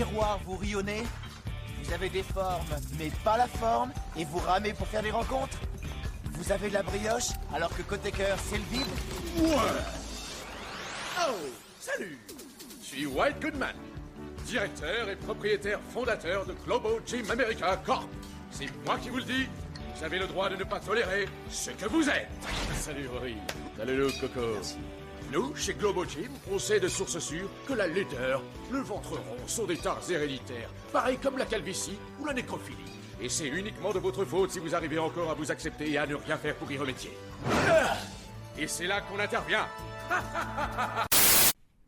miroir, vous rionnez. Vous avez des formes, mais pas la forme, et vous ramez pour faire des rencontres. Vous avez de la brioche, alors que côté cœur, c'est le vide. Ouais. Oh, salut. Je suis White Goodman, directeur et propriétaire fondateur de Globo Gym America Corp. C'est moi qui vous le dis. Vous avez le droit de ne pas tolérer ce que vous êtes. Salut Rory. Salut Luke, Coco. Merci. Nous, chez Globo Gym, on sait de sources sûres que la laideur, le ventre rond sont des tares héréditaires, pareil comme la calvitie ou la nécrophilie. Et c'est uniquement de votre faute si vous arrivez encore à vous accepter et à ne rien faire pour y remédier. Et c'est là qu'on intervient.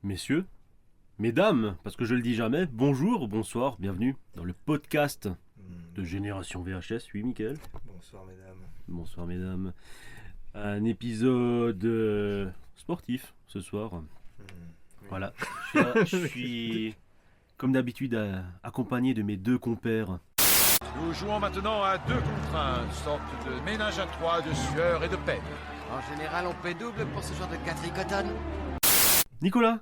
Messieurs, mesdames, parce que je le dis jamais, bonjour, bonsoir, bienvenue dans le podcast de Génération VHS. Oui, Mickaël. Bonsoir mesdames. Bonsoir mesdames. Un épisode sportif ce soir. Oui. Voilà, je suis comme d'habitude accompagné de mes deux compères. Nous jouons maintenant à 2 contre 1, sorte de ménage à 3 de sueur et de peine. En général, on paie double pour ce genre de quatricotonne. Nicolas,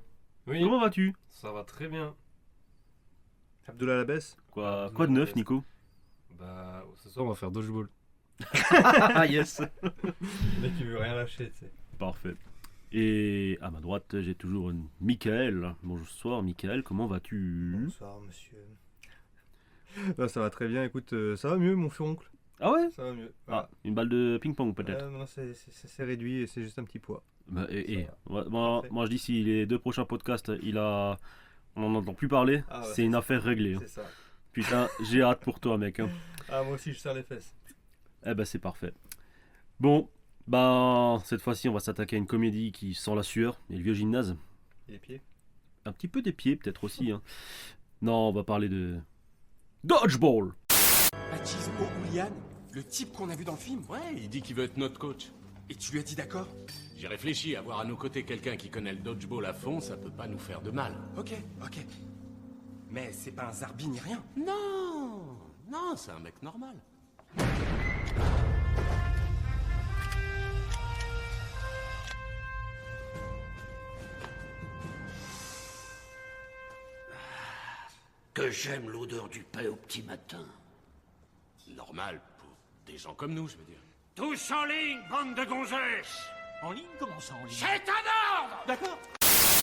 Oui, comment vas-tu? ça va très bien. Abdullah Labès. Quoi de neuf, Nico? Bah, ce soir, on va faire dodgeball. Ah yes. Le mec il veut rien lâcher, tu sais. Parfait. Et à ma droite, j'ai toujours Mickaël. Bonsoir Mickaël, comment vas-tu? Bonsoir monsieur. Ça va très bien, écoute, ça va mieux mon furoncle. Ah ouais? Ça va mieux. Ah, une balle de ping-pong peut-être. Non, c'est réduit et c'est juste un petit poids. Bah, va. moi je dis si les 2 prochains podcasts on n'en entend plus parler, Ah ouais, c'est c'est une ça. affaire réglée. C'est ça. Putain, j'ai hâte pour toi mec. Ah moi aussi je serre les fesses. Eh ben c'est parfait. Bon, ben cette fois-ci on va s'attaquer à une comédie qui sent la sueur et le vieux gymnase. Et les pieds. Un petit peu des pieds peut-être aussi. Non, on va parler de Dodgeball. Baptise O'Oulian, le type qu'on a vu dans le film. Ouais, il dit qu'il veut être notre coach. Et tu lui as dit d'accord? J'ai réfléchi, avoir à nos côtés quelqu'un qui connaît le dodgeball à fond, ça peut pas nous faire de mal. Ok. Mais c'est pas un zarbi ni rien. Non, c'est un mec normal. Que j'aime l'odeur du pain au petit matin. Normal pour des gens comme nous, je veux dire. Tous en ligne, bande de gonzesses! En ligne? Comment ça en ligne? C'est un ordre! D'accord.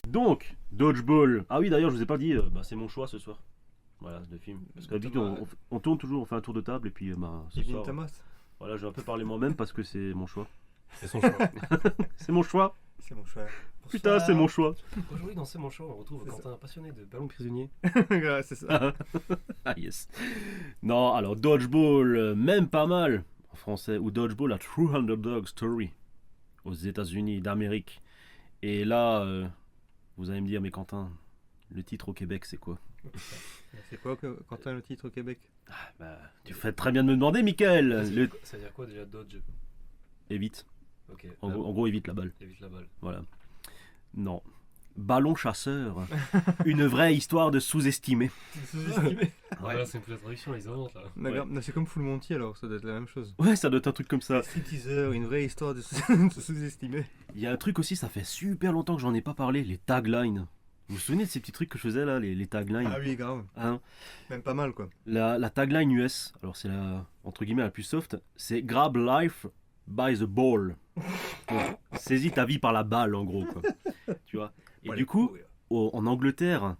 Donc, Dodgeball. Ah oui, d'ailleurs, je vous ai pas dit, c'est mon choix ce soir. Voilà, le film. Parce que d'habitude, on tourne toujours, on fait un tour de table et puis ce Yves soir, Thomas. voilà, je vais un peu parler moi-même parce que c'est mon choix. C'est son choix. C'est mon choix. C'est mon choix. Putain, c'est mon choix. Aujourd'hui, dans C'est mon choix, on retrouve C'est Quentin, passionné de ballons prisonniers. Ouais, c'est ça. Ah yes. Non, alors Dodgeball, même pas mal en français, ou Dodgeball, a True Underdog Story aux États-Unis d'Amérique. Et là, vous allez me dire, mais Quentin, le titre au Québec, c'est quoi? C'est quoi Quentin le titre au Québec? Tu fais très bien de me demander, Mickaël. Ça veut dire quoi déjà, dodge? Évite. Ok. En gros, évite la balle. Évite la balle. Voilà. Non. Ballon chasseur. Une vraie histoire de sous-estimé. Sous-estimé. Voilà, c'est une plus la traduction, ils inventent là. D'accord, mais c'est comme Full Monty alors, ça doit être la même chose. Ouais, ça doit être un truc comme ça. Street teaser, une vraie histoire de sous-estimé. Il y a un truc aussi, ça fait super longtemps que j'en ai pas parlé, les taglines. Vous vous souvenez de ces petits trucs que je faisais là, les taglines? Ah oui, grave. Hein? Même pas mal quoi. La tagline US, alors c'est la, entre guillemets la plus soft, c'est Grab life by the ball. Ouais. Saisis ta vie par la balle en gros quoi. Tu vois. Et du coup, en Angleterre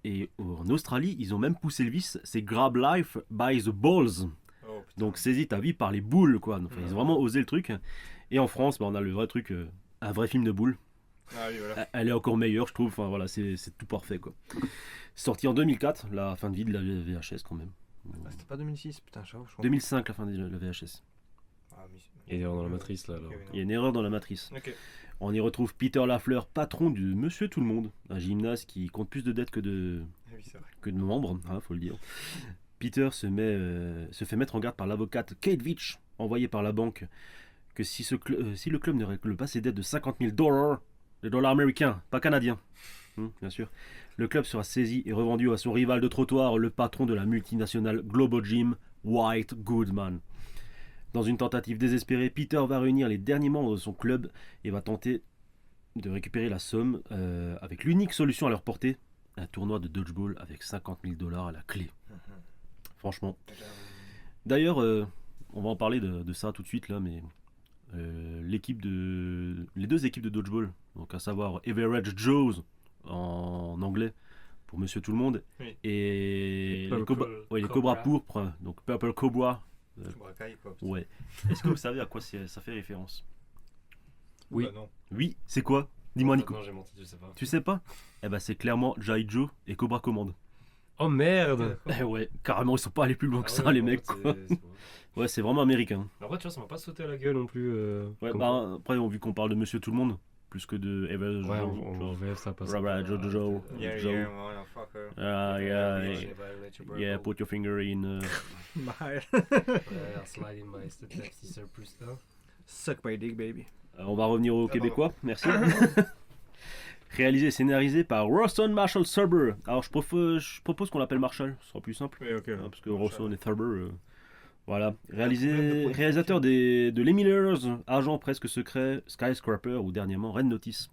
et en Australie, ils ont même poussé le vice, c'est Grab life by the balls. Oh, Donc saisis ta vie par les boules quoi. Enfin, ils ont vraiment osé le truc. Et en France, on a le vrai truc, un vrai film de boules. Ah oui, voilà. Elle est encore meilleure, je trouve. Enfin voilà, c'est tout parfait quoi. Sorti en 2004, la fin de vie de la VHS quand même. Ah, c'était pas 2006, putain, je crois. 2005, la fin de la VHS. Ah, mais... Il y a une erreur dans la matrice là alors. Ok, Il y a une erreur dans la matrice. ok. On y retrouve Peter Lafleur, patron de Monsieur Tout le Monde, un gymnase qui compte plus de dettes que de Ah oui, c'est vrai. membres, hein, faut le dire. Peter se fait mettre en garde par l'avocate Kate Veitch, envoyée par la banque, que si le club ne règle pas ses dettes de $50,000, de dollars américains, pas canadiens, bien sûr, le club sera saisi et revendu à son rival de trottoir, le patron de la multinationale Globo Gym, White Goodman. Dans une tentative désespérée, Peter va réunir les derniers membres de son club et va tenter de récupérer la somme avec l'unique solution à leur portée, un tournoi de dodgeball avec 50 000 $ à la clé. Franchement. D'ailleurs, on va en parler de ça tout de suite là, mais les deux équipes de dodgeball, donc à savoir Average Joe's en anglais pour Monsieur Tout le Monde, Oui. et Purple les Cobra. Cobras pourpres, donc Purple Cobra. Cobra Kai, quoi. Ouais. Est-ce que vous savez à quoi ça fait référence? Oui. Bah, non. Oui, c'est quoi? Dis-moi Nico. Non, j'ai menti, je sais pas. Tu sais pas? Eh ben c'est clairement G.I. Joe et Cobra Command. Oh merde! Eh ouais, carrément ils sont pas allés plus loin que ça Ah ouais, les en mecs. fait, Quoi. Ouais, c'est vraiment américain. Mais après, tu vois, ça m'a pas sauté à la gueule non plus. Ouais, comme bah après vu qu'on parle de Monsieur Tout le Monde plus que de Ever quoi. Ouais, en VF, ça passe. Joe. Yeah, Joe. yeah, motherfucker. Yeah, put your finger in. Slide in my step sister plus là. Suck my dick, baby. On va revenir au Québécois, merci. Réalisé et scénarisé par Rawson Marshall Thurber. Alors je propose qu'on l'appelle Marshall, ce sera plus simple. Oui, ok. Parce que Rawson et Thurber. Voilà. Réalisateur de Les Millers, Agent presque secret, Skyscraper ou dernièrement Red Notice.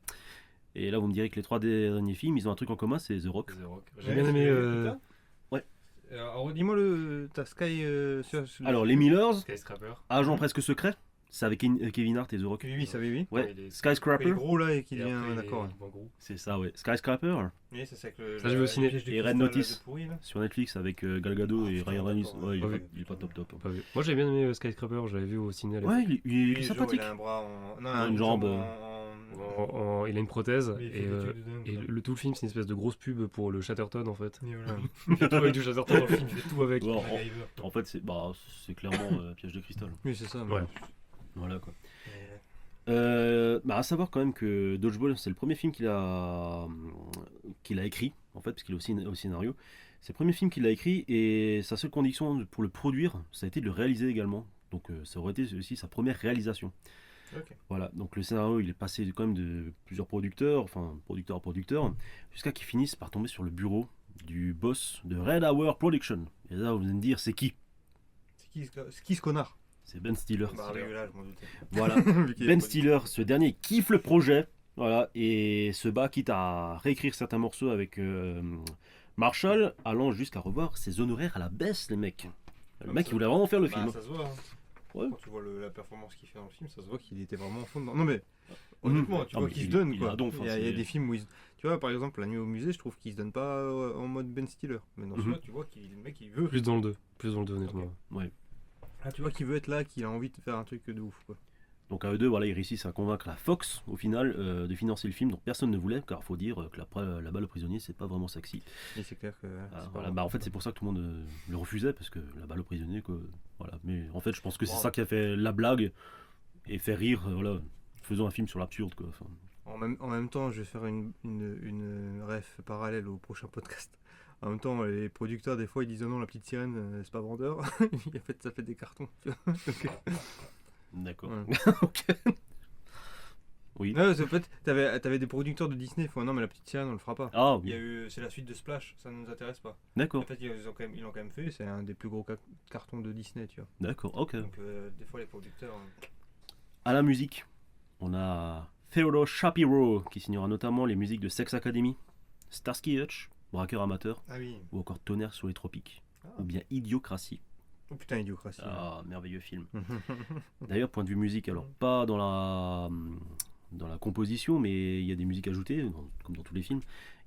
Et là vous me direz que les trois derniers films, ils ont un truc en commun, c'est The Rock. J'ai bien aimé. Ouais. Alors dis-moi ta Sky sur... Alors Les Millers, Skyscraper. Agent presque secret, c'est avec Kevin Hart et The Rock. Oui, ça va, oui. Ouais. Il est- Skyscraper, Il est gros là et qu'il Et devient après, d'accord. il est en gros. c'est ça, ouais. Skyscraper Oui, c'est ça que le. Ça, j'ai vu au ciné. Et Red Notice. sur Netflix avec Gal Gadot et putain, Ryan Reynolds. d'accord, Ouais, ouais. il est pas top top. Pas vu. Moi, j'ai bien aimé Skyscraper, je l'avais vu au ciné à l'époque. Ouais, il est Oui, sympathique. Il a un bras en. Non, Une jambe, Il a une prothèse Oui, il fait et, des trucs de dingue, et quoi. tout le film c'est une espèce de grosse pub pour le Chatterton en fait. Et voilà. Il fait tout avec du Chatterton dans le film, il fait tout avec. Ouais, en fait, c'est clairement Piège de cristal. Oui, c'est ça. Ouais. Voilà quoi. À savoir quand même que Dodgeball, c'est le premier film qu'il a écrit, en fait, parce qu'il est aussi au scénario. C'est le premier film qu'il a écrit et sa seule condition pour le produire, ça a été de le réaliser également. Donc ça aurait été aussi sa première réalisation. Ok. Voilà, donc le scénario, il est passé quand même de plusieurs producteurs, jusqu'à qu'il finisse par tomber sur le bureau du boss de Red Hour Production. Et là, vous allez me dire, c'est qui? C'est qui ce connard? C'est Ben Stiller. Bah oui, là, je m'en doutais. Voilà. Vu qu'il est Ben produit. Stiller, ce dernier kiffe le projet, voilà, et se bat quitte à réécrire certains morceaux avec Marshall, allant jusqu'à revoir ses honoraires à la baisse, les mecs. Le mec, il voulait vraiment faire le film. Ça se voit. Hein. Ouais. Quand tu vois la performance qu'il fait dans le film, ça se voit qu'il était vraiment à fond dedans. Non mais honnêtement, tu Ah, vois mais qu'il se il- donne il quoi. a donc, enfin, il y a c'est- des films où tu vois par exemple La Nuit au musée, je trouve qu'il se donne pas en mode Ben Stiller. Mais dans celui-là, tu vois qu'il le mec il veut. Plus dans le 2, honnêtement. Ouais. Ah, tu vois qu'il veut être là, qu'il a envie de faire un truc de ouf quoi. Donc à eux deux, voilà, ils réussissent à convaincre la Fox au final de financer le film. Donc personne ne voulait, car faut dire que la balle au prisonnier, c'est pas vraiment sexy. Et c'est clair que. c'est Voilà, pas bah, en fait, c'est pour ça que tout le monde le refusait, parce que la balle au prisonnier, quoi. Voilà. Mais en fait, je pense que c'est Wow. ça qui a fait la blague et fait rire. Voilà, faisons un film sur l'absurde, quoi. Enfin, En même temps, je vais faire une ref parallèle au prochain podcast. En même temps, les producteurs, des fois, ils disent oh non, la petite sirène, c'est pas vendeur. En fait, ça fait des cartons. Tu vois. Donc, d'accord. ouais. Ok. Oui. Non, en fait, t'avais des producteurs de Disney, ils font non, mais la petite sirène, on le fera pas. Ah Il y a oui. eu, c'est la suite de Splash, ça ne nous intéresse pas. En D'accord. fait, ils l'ont quand même fait, c'est un des plus gros cartons de Disney, tu vois. D'accord. Ok. Donc, des fois, les producteurs. À la musique, on a Theodore Shapiro qui signera notamment les musiques de Sex Academy, Starsky Hutch, Braqueur amateur, Ah oui. ou encore Tonnerre sur les tropiques, Ah. ou bien Idiocratie. Oh putain, Idiocratie. Ah, merveilleux film. D'ailleurs, point de vue musique, alors pas dans la composition, mais il y a des musiques ajoutées, comme dans tous les films.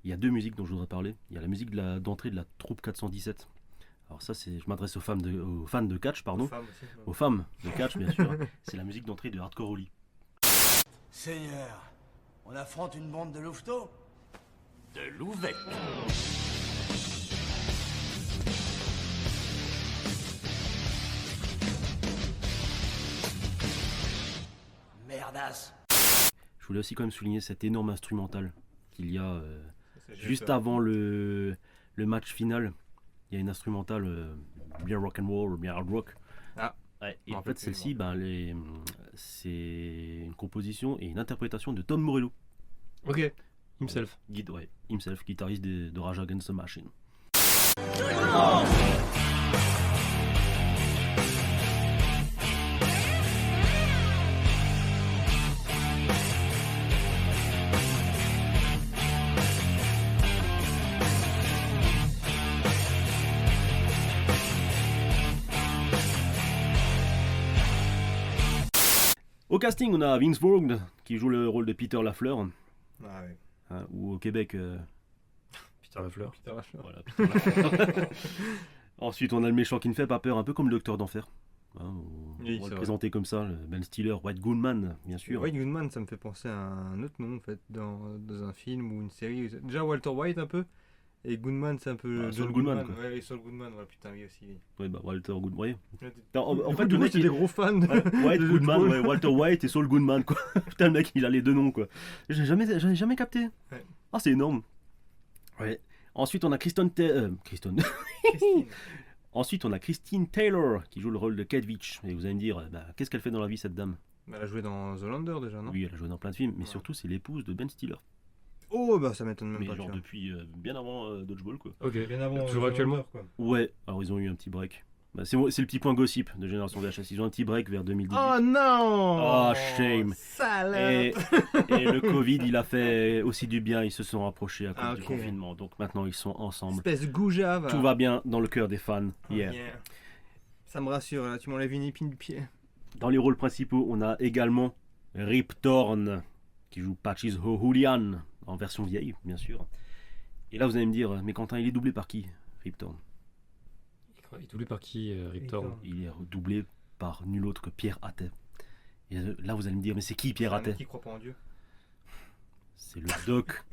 Il y a deux musiques dont je voudrais parler. Il y a la musique d'entrée de la troupe 417. Alors ça, je m'adresse aux fans de catch, pardon. Femmes aussi, ouais. Aux femmes de catch, bien sûr. C'est la musique d'entrée de Hardcore Holly. Seigneur, on affronte une bande de louveteaux? De Louvec. Merdasse. Je voulais aussi quand même souligner cet énorme instrumental qu'il y a C'est juste peur. avant le match final. Il y a une instrumentale bien rock and roll, bien hard rock. Ah. Ouais, et Je en me fait, rappelle celle-ci, c'est une composition et une interprétation de Tom Morello. Ok, himself. Himself, guitariste de Rage Against the Machine. Au casting, on a Vince Vaughn qui joue le rôle de Peter Lafleur. Ah ouais. Hein, ou au Québec. Peter Lafleur. Peter Lafleur. Voilà, Peter Lafleur. Ensuite, on a le méchant qui ne fait pas peur, un peu comme le Docteur d'Enfer. Hein, Oui, on va c'est le vrai. présenter comme ça, le Ben Stiller, White Goodman, bien sûr. White Goodman, ça me fait penser à un autre nom en fait, dans un film ou une série. Déjà Walter White un peu, et Goodman c'est un peu. Saul John Goodman, quoi. Ouais, Saul Goodman, ouais, putain, oui aussi. Oui. Ouais, bah, Walter Goodman. Ouais. Ouais, En fait, du le coup, mec, c'est il des gros fans de, White de Goodman, football. ouais, Walter White et Saul Goodman, quoi. Putain, le mec, il a les deux noms, quoi. J'avais jamais capté. Ouais. Ah, c'est énorme. Ouais. Ensuite, on a Kristen. Christine. Ensuite, on a Christine Taylor qui joue le rôle de Kate Veach. Et vous allez me dire, bah, qu'est-ce qu'elle fait dans la vie, cette dame? Elle a joué dans The Lander déjà, non? Oui, elle a joué dans plein de films, mais Ouais. surtout, c'est l'épouse de Ben Stiller. Oh, bah ça m'étonne même Mais pas. genre tu vois. depuis bien avant Dodgeball, quoi. Ok. Bien avant. Toujours actuellement. Ouais, alors ils ont eu un petit break. Bah, c'est le petit point gossip de Génération VHS. Ils ont un petit break vers 2018. Oh non! Oh, shame. Salope! Et le Covid, il a fait aussi du bien. Ils se sont rapprochés à cause du ok. confinement. Donc maintenant, ils sont ensemble. Espèce de goujat, va. Tout va bien dans le cœur des fans. Yeah. Bien. Ça me rassure, là, tu m'enlèves une épine du pied. Dans les rôles principaux, on a également Rip Torn qui joue Patches O'Hulihan en version vieille, bien sûr. Et là, vous allez me dire, mais Quentin, il est doublé par qui, Rip Torn? Il est doublé par qui, Rip Torn? Il est doublé par nul autre que Pierre Athey. Et là, vous allez me dire, mais c'est qui Pierre C'est un mec Athey? qui croit pas en Dieu. C'est le doc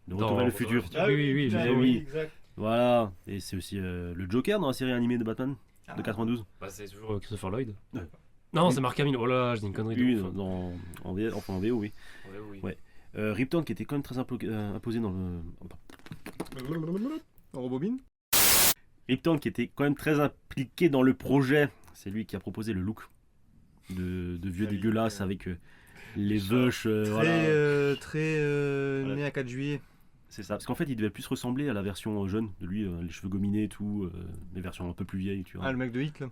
de Dans Retour vers le Retour futur. vers le futur. Oui, putain, j'ai- oui. exact. Voilà, et c'est aussi le Joker dans la série animée de Batman de 92. Bah, c'est toujours Christopher Lloyd. Ouais. Non, Oui. c'est Mark Hamill. Oh là, je dis une connerie de Oui, ouf. en VO, oui. Ouais, oui. Ouais. Rip Torn qui était quand même très imposé dans le. On rebobine. Rip Torn qui était quand même très impliqué dans le projet. C'est lui qui a proposé le look de vieux Ah oui, dégueulasse avec les veuches. Très Voilà. né à 4 juillet. C'est ça, parce qu'en fait il devait plus ressembler à la version jeune de lui, les cheveux gominés et tout, les versions un peu plus vieilles, tu vois. Ah, le mec de Hit là.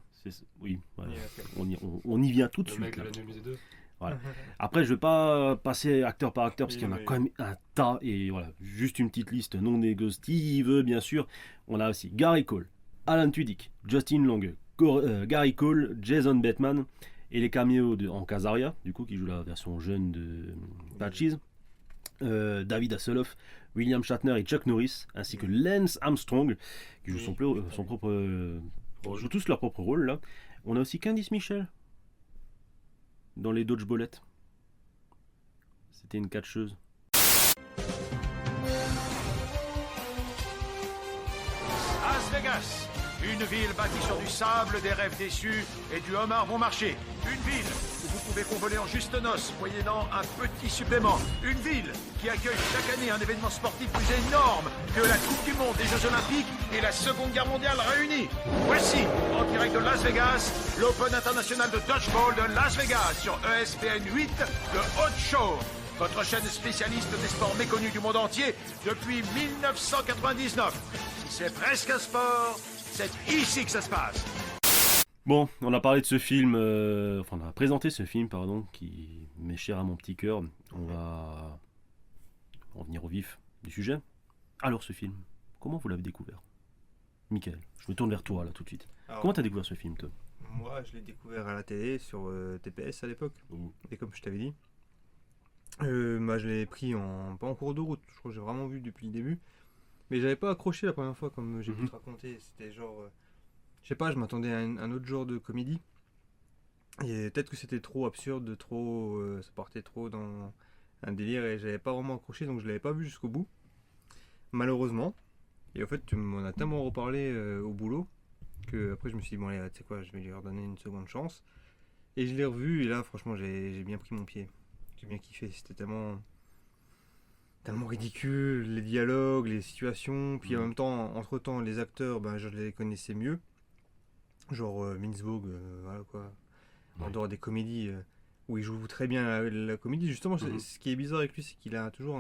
Oui, voilà. Yeah, ok. On y vient tout de Le suite. mec de là. la nuit musée 2. Voilà. Après, je vais pas passer acteur par acteur parce Oui, qu'il y en a oui. quand même un tas. Et voilà, juste une petite liste non exhaustive, bien sûr. On a aussi Gary Cole, Alan Tudyk, Justin Long, Gary Cole, Jason Bateman et les caméos de en Casaria, du coup, qui joue la version jeune de Patches, David Hasselhoff, William Shatner et Chuck Norris, ainsi que Lance Armstrong, qui joue son propre. Jouent tous leur propre rôle là. On a aussi Candice Michel dans les Dodgeballettes. C'était une catcheuse. Las Vegas, une ville bâtie sur du sable, des rêves déçus et du homard bon marché. Une ville où vous pouvez convoler en juste noces, moyennant un petit supplément. Une ville qui accueille chaque année un événement sportif plus énorme que la Coupe du Monde, des Jeux Olympiques et la Seconde Guerre mondiale réunis. Voici, en direct de Las Vegas, l'Open international de Dodgeball de Las Vegas sur ESPN 8 de Hot Show. Votre chaîne spécialiste des sports méconnus du monde entier depuis 1999. Si c'est presque un sport, c'est ici que ça se passe. Bon, on a parlé de ce film, enfin on a présenté ce film, pardon, qui m'est cher à mon petit cœur. On va en venir au vif du sujet. Alors ce film, comment vous l'avez découvert? Michael, je me tourne vers toi là tout de suite. Alors, Comment t'as découvert ce film toi? moi, je l'ai découvert à la télé sur TPS à l'époque. Et comme je t'avais dit, bah, je l'ai pris pas en cours de route. Je crois que j'ai vraiment vu depuis le début. Mais j'avais pas accroché la première fois, comme j'ai pu te raconter. C'était genre. Je sais pas, je m'attendais à un autre genre de comédie. Et peut-être que c'était trop absurde, ça partait trop dans un délire et j'avais pas vraiment accroché, donc je l'avais pas vu jusqu'au bout. Malheureusement. Et en fait, tu m'en as tellement reparlé au boulot que après je me suis dit, bon, allez, tu sais quoi, je vais lui redonner une seconde chance. Et je l'ai revu et là, franchement, j'ai bien pris mon pied. J'ai bien kiffé. C'était tellement ridicule, les dialogues, les situations. Puis en même temps, entre-temps, les acteurs, ben, je les connaissais mieux. Genre Vince Vaughn, voilà quoi. En dehors des comédies où il joue très bien la comédie. Justement, ce qui est bizarre avec lui, c'est qu'il a toujours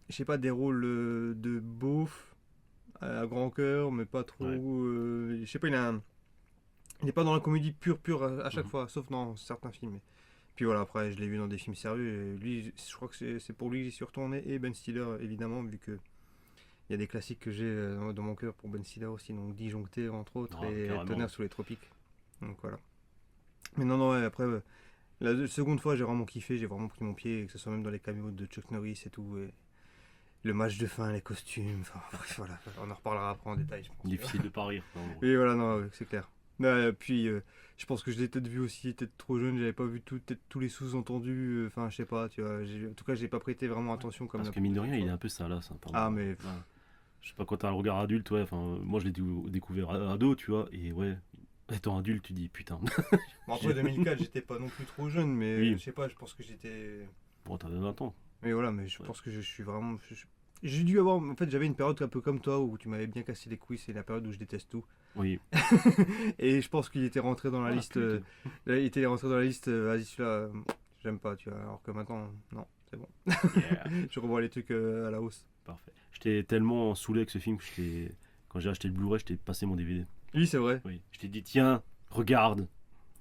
je sais pas, des rôles de beauf à grand cœur, mais pas trop. Je sais pas, il n'est pas dans la comédie pure à chaque fois, sauf dans certains films. Puis voilà, après, je l'ai vu dans des films sérieux. Et lui, je crois que c'est pour lui que j'y suis retourné. Et Ben Stiller, évidemment, vu que il y a des classiques que j'ai dans mon cœur pour Ben Stiller aussi. Donc Disjoncté, entre autres, et carrément. Tonnerre sous les tropiques. Donc voilà. Mais non, ouais, après, seconde fois, j'ai vraiment kiffé, j'ai vraiment pris mon pied, que ce soit même dans les caméos de Chuck Norris et tout. Et le match de fin, les costumes, enfin, bref, voilà, on en reparlera après en détail, je pense. Difficile de pas rire. Oui, voilà, non, c'est clair. Puis, je pense que je l'ai peut-être vu aussi, peut-être trop jeune, j'avais pas vu peut-être tous les sous-entendus, enfin, je sais pas, tu vois. En tout cas, j'ai pas prêté vraiment attention comme Parce que mine de rien, il est un peu ça là, ça. Ah, mais. Je sais pas, quand t'as un regard adulte, ouais, enfin, moi je l'ai découvert ado, tu vois, et ouais, étant adulte, tu dis putain. Bon, après 2004, j'étais pas non plus trop jeune, mais Oui. je sais pas, je pense que j'étais. Bon, t'avais 20 ans. Mais voilà, mais je pense que je suis vraiment. J'ai dû avoir. En fait, j'avais une période un peu comme toi où tu m'avais bien cassé les couilles, c'est la période où je déteste tout. Oui. Et je pense qu'il était rentré dans la liste. Il était rentré dans la liste, vas-y, celui-là, j'aime pas, tu vois. Alors que maintenant, non, c'est bon. Yeah. Je revois les trucs à la hausse. Parfait. J'étais tellement saoulé avec ce film que quand j'ai acheté le Blu-ray, je t'ai passé mon DVD. Oui, c'est vrai. Oui. Je t'ai dit, tiens, regarde.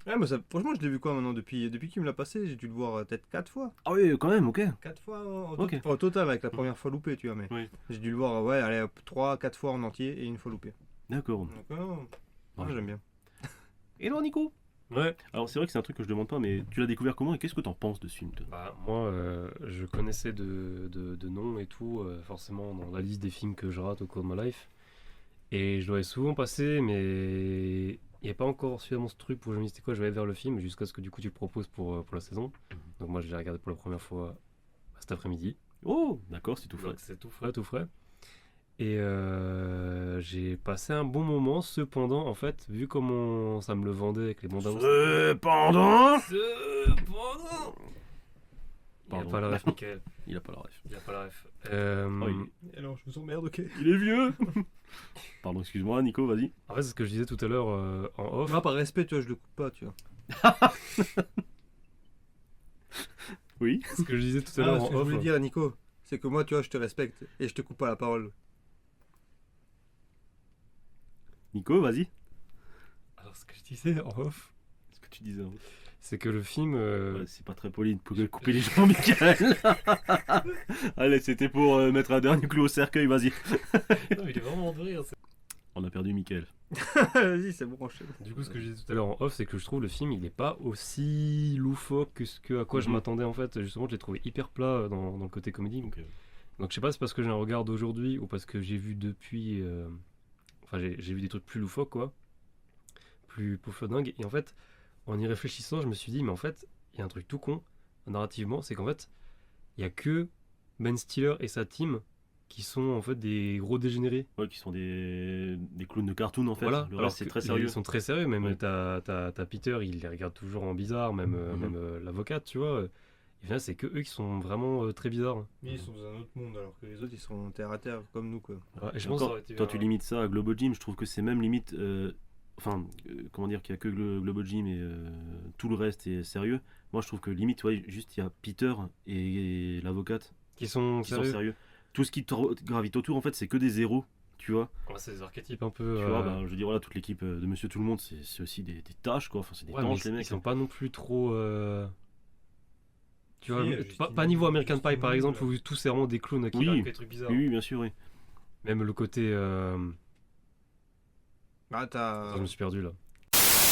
Ouais, mais ça, franchement, je l'ai vu quoi maintenant depuis qu'il me l'a passé, j'ai dû le voir peut-être 4 fois. Ah oui, quand même, ok. 4 fois Ok. au total, avec la première fois loupée, tu vois. Mais Oui. j'ai dû le voir, ouais, allez, 3-4 fois en entier et une fois loupée. D'accord. Donc, ouais, j'aime bien. Et alors, Nico? Ouais. Alors, c'est vrai que c'est un truc que je demande pas, mais tu l'as découvert comment et qu'est-ce que t'en penses de ce film, toi? Bah, moi, je connaissais de noms et tout, forcément dans la liste des films que je rate au cours de ma life. Et je dois souvent passer, mais il n'y a pas encore suffisamment ce truc pour que je me dise, c'était quoi, je vais aller vers le film, jusqu'à ce que du coup tu le proposes pour la saison. Donc moi, je l'ai regardé pour la première fois cet après-midi. Oh, d'accord, c'est tout frais. Donc, c'est tout frais, tout frais. Et j'ai passé un bon moment, cependant, en fait, vu comment ça me le vendait avec les bandes annonces. Cependant. Il n'y a pas la ref, Michael. Il a pas la ref. Il n'y a pas la ref. Alors, je vous emmerde, ok. Il est vieux. Pardon, excuse-moi, Nico, vas-y. En fait, c'est ce que je disais tout à l'heure en off. Ah, par respect, tu vois, je le coupe pas, tu vois. Oui. Ce que je disais tout à l'heure Ce en que je off. voulais dire, Nico, c'est que moi, tu vois, je te respecte et je te coupe pas la parole. Nico, vas-y. Alors, ce que je disais en off, Ce que tu disais. c'est que le film. Ouais, c'est pas très poli de couper les gens, Michael. Allez, c'était pour mettre un dernier clou au cercueil, vas-y. Non, il est vraiment de rire. On a perdu Michael. Vas-y, c'est bon, enchaîne. Du coup, ce que je disais tout à l'heure en off, c'est que je trouve le film, il n'est pas aussi loufoque que ce à quoi je m'attendais en fait. Justement, je l'ai trouvé hyper plat dans le côté comédie. Donc, je sais pas, c'est parce que j'ai un regard d'aujourd'hui ou parce que j'ai vu depuis. Enfin, j'ai vu des trucs plus loufoques, quoi. Plus dingue. Et en fait, en y réfléchissant, je me suis dit, mais en fait, il y a un truc tout con, narrativement, c'est qu'en fait, il y a que Ben Stiller et sa team qui sont en fait des gros dégénérés. Ouais, qui sont des clowns de cartoon en fait. Voilà, Le alors reste, c'est que très sérieux. Ils sont très sérieux, même Ouais. t'as Peter, il les regarde toujours en bizarre, même l'avocate, tu vois. Et finalement, c'est que eux qui sont vraiment très bizarres. Oui, ils sont dans un autre monde alors que les autres ils sont terre à terre comme nous quoi. Ouais, et je Et pense que ça encore, aurait été toi, tu limites ça à Globo Gym, je trouve que c'est même limite. Comment dire qu'il y a que Globo Gym et tout le reste est sérieux. Moi, je trouve que limite, ouais, juste il y a Peter et l'avocate qui sont sérieux. Tout ce qui gravite autour, en fait, c'est que des zéros, tu vois. Ouais, c'est des archétypes un peu. Tu vois, je veux dire, voilà, toute l'équipe de Monsieur Tout le Monde, c'est aussi des tâches, quoi. Enfin, c'est des ouais, tâches, mais les mecs. ils sont pas non plus trop. Tu vois, Justine, pas niveau American Pie par exemple, Justine, où tous c'est vraiment des clowns qui Oui. arrivent des trucs bizarres. Oui, bien sûr, oui. Même le côté. Ah, t'as. Je me suis perdu là.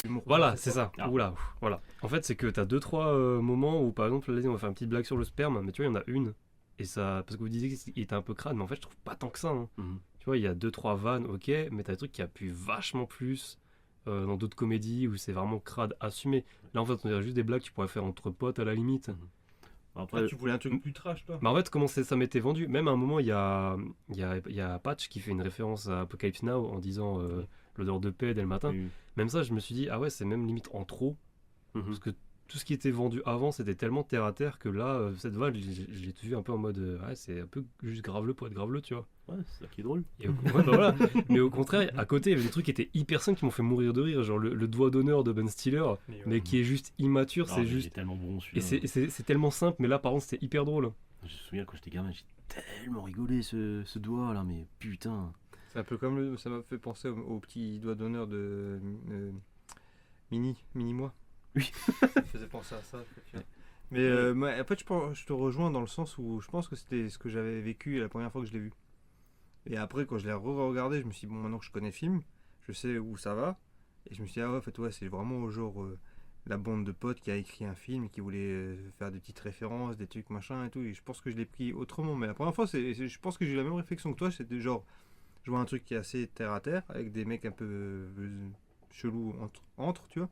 Humour. Voilà, c'est ça. Ah. Oula, voilà. En fait, c'est que t'as 2-3 moments où, par exemple, vas-y, on va faire une petite blague sur le sperme, mais tu vois, il y en a une. Et ça. Parce que vous disiez qu'il était un peu crade, mais en fait, je trouve pas tant que ça. Hein. Mhm. Tu vois, il y a 2-3 vannes, ok, mais t'as des trucs qui appuient vachement plus dans d'autres comédies où c'est vraiment crade assumé. Là, en fait, on dirait juste des blagues que tu pourrais faire entre potes à la limite. Après, Ah, tu voulais un truc plus trash toi. Bah en fait, comment ça m'était vendu. Même à un moment, il y a Patch qui fait une référence à Apocalypse Now en disant l'odeur de paix dès le matin. oui. Même ça, je me suis dit, ah ouais, c'est même limite en trop. Mhm. Parce que tout ce qui était vendu avant, c'était tellement terre à terre que là, cette vanne, je l'ai vu un peu en mode, ouais, c'est un peu juste graveleux pour être graveleux, tu vois. Ouais, c'est ça qui est drôle. Et ouais, bah voilà. Mais au contraire, à côté, il y avait des trucs qui étaient hyper simples qui m'ont fait mourir de rire. Genre le doigt d'honneur de Ben Stiller, mais qui est juste immature, Ah, c'est mais juste. il est tellement bon, Et celui-là. c'est tellement simple, mais là, par contre, c'était hyper drôle. Je me souviens quand j'étais gamin, j'ai tellement rigolé ce doigt là, mais putain. C'est un peu comme ça m'a fait penser au petit doigt d'honneur de Mini-moi. Oui. Ça me faisait penser à ça. Mais en fait, je te rejoins dans le sens où je pense que c'était ce que j'avais vécu la première fois que je l'ai vu. Et après, quand je l'ai re-regardé, je me suis dit, bon, maintenant que je connais le film, je sais où ça va. Et je me suis dit, ah ouais, en fait, ouais, c'est vraiment au genre la bande de potes qui a écrit un film, qui voulait faire des petites références, des trucs machin et tout. Et je pense que je l'ai pris autrement. Mais la première fois, je pense que j'ai eu la même réflexion que toi. C'était genre, je vois un truc qui est assez terre à terre, avec des mecs un peu chelous entre, tu vois.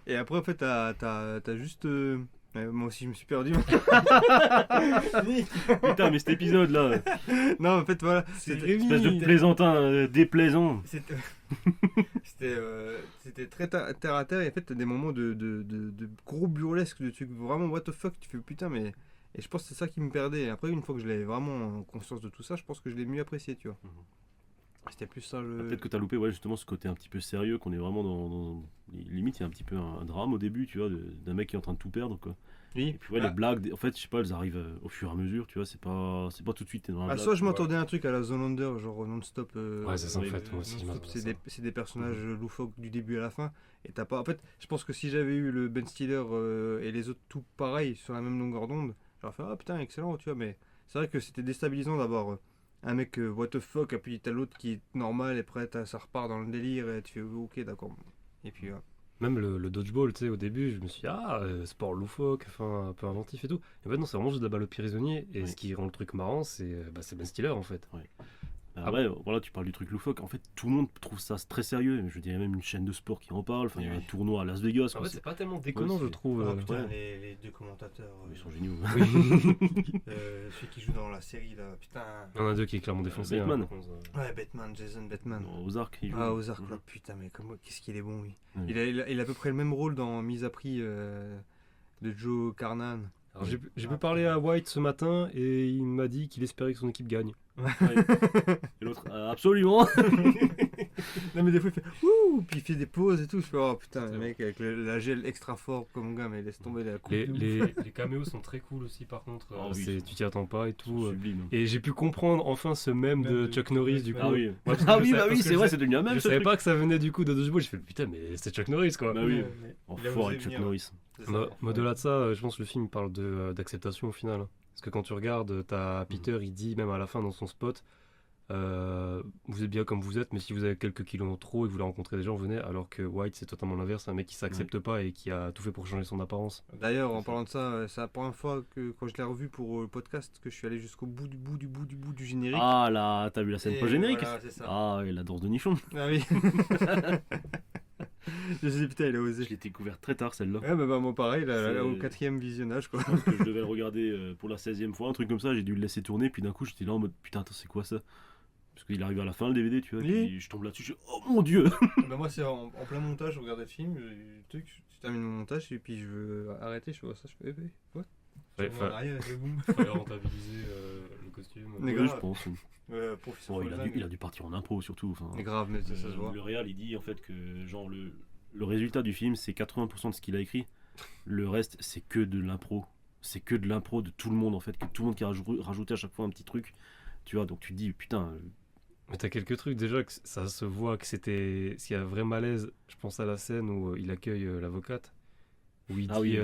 Et après, en fait, t'as juste. Moi aussi, je me suis perdu. Putain, mais cet épisode là, Non, en fait, voilà. espèce de plaisantin déplaisant. C'était très terre à terre. Et en fait, t'as des moments de gros burlesques, de trucs vraiment what the fuck. Tu fais putain, mais. Et je pense que c'est ça qui me perdait. Et après, une fois que je l'avais vraiment conscience de tout ça, je pense que je l'ai mieux apprécié, tu vois. C'était plus ça le. Peut-être que t'as loupé justement ce côté un petit peu sérieux, qu'on est vraiment dans limite il y a un petit peu un drame au début, tu vois, d'un mec qui est en train de tout perdre, quoi. Oui. Et puis les blagues, en fait, je sais pas, elles arrivent au fur et à mesure, tu vois, c'est pas tout de suite t'es dans la blague. Soit je m'attendais à un truc à la Zoolander, genre non-stop. Ouais, c'est ça en fait, moi aussi. C'est des personnages loufoques du début à la fin. Et t'as pas. En fait, je pense que si j'avais eu le Ben Stiller et les autres tout pareil, sur la même longueur d'onde, j'aurais fait ah putain, excellent, tu vois, mais c'est vrai que c'était déstabilisant d'avoir. Un mec what the fuck, et puis t'as l'autre qui est normal et prêt, ça repart dans le délire et tu fais ok d'accord. Et puis Même le dodgeball, tu sais, au début, je me suis dit, sport loufoque, enfin, un peu inventif et tout. Et en fait, non, c'est vraiment juste de la balle au prisonnier. Et ce qui rend le truc marrant, c'est Ben Stiller, en fait. Ouais. Après, voilà, tu parles du truc loufoque. En fait, tout le monde trouve ça très sérieux. Je dirais même une chaîne de sport qui en parle. Enfin, il y a un tournoi à Las Vegas. En fait, c'est pas tellement déconnant, je trouve. Oh, putain, les deux commentateurs. Ils sont géniaux. Celui qui joue dans la série, là, putain. Il y en a deux qui est clairement défoncé. Bateman. Ouais, Bateman, Jason Bateman. Ozark, il joue. Ah, Ozark, là, putain, mais qu'est-ce qu'il est bon, lui. Il a à peu près le même rôle dans Mise à prix de Joe Carnan. Alors, j'ai pu parler à White ce matin et il m'a dit qu'il espérait que son équipe gagne. Et l'autre, absolument. Non mais des fois il fait ouh, puis il fait des pauses et tout. Je fais oh putain, le mec avec la gel extra fort comme gars, mais laisse tomber la coupe. Les caméos sont très cool aussi par contre. Tu t'y attends pas et tout. Sublime. Et j'ai pu comprendre enfin ce mème de Chuck Norris du coup. Ah oui, ouais, c'est vrai, c'est devenu un mème. Je savais pas que ça venait du coup de Dodgeball. Je fais putain, mais c'est Chuck Norris quoi. Bah oui, fort avec Chuck Norris. Mais au-delà de ça, je pense que le film parle d'acceptation au final. Parce que quand tu regardes, t'as Peter, il dit même à la fin dans son spot, vous êtes bien comme vous êtes, mais si vous avez quelques kilos en trop et que vous voulez rencontrer des gens, venez. Alors que White, c'est totalement l'inverse, un mec qui s'accepte pas et qui a tout fait pour changer son apparence. D'ailleurs, en parlant de ça, c'est la première fois que quand je l'ai revu pour le podcast que je suis allé jusqu'au bout du générique. Ah là, t'as vu la scène post-générique? Voilà, c'est ça. Ah, et la danse de nichon. Ah oui. Je me suis dit, putain, il a osé. Je l'ai découvert très tard celle-là. Ouais, bah moi pareil, là, au 4e visionnage quoi. Je pense que je devais le regarder pour la 16e fois, un truc comme ça, j'ai dû le laisser tourner, puis d'un coup j'étais là en mode putain, attends, c'est quoi ça? Parce qu'il arrive à la fin le DVD, tu vois, puis je tombe là-dessus, je dis oh mon dieu. Bah moi c'est en plein montage, je regardais le film, je termine mon montage et puis je veux arrêter, je fais ça, je fais what? Fallait rentabiliser le costume. Mais je pense. Professeur il a dû partir en impro surtout. Enfin, mais grave, mais ça se voit. Le réal il dit en fait que genre le résultat du film c'est 80% de ce qu'il a écrit. Le reste c'est que de l'impro. C'est que de l'impro de tout le monde en fait, que tout le monde qui a rajouté à chaque fois un petit truc. Tu vois, donc tu te dis putain. Mais t'as quelques trucs déjà que ça se voit que c'était. S'il y a un vrai malaise, je pense à la scène où il accueille l'avocate. Où il dit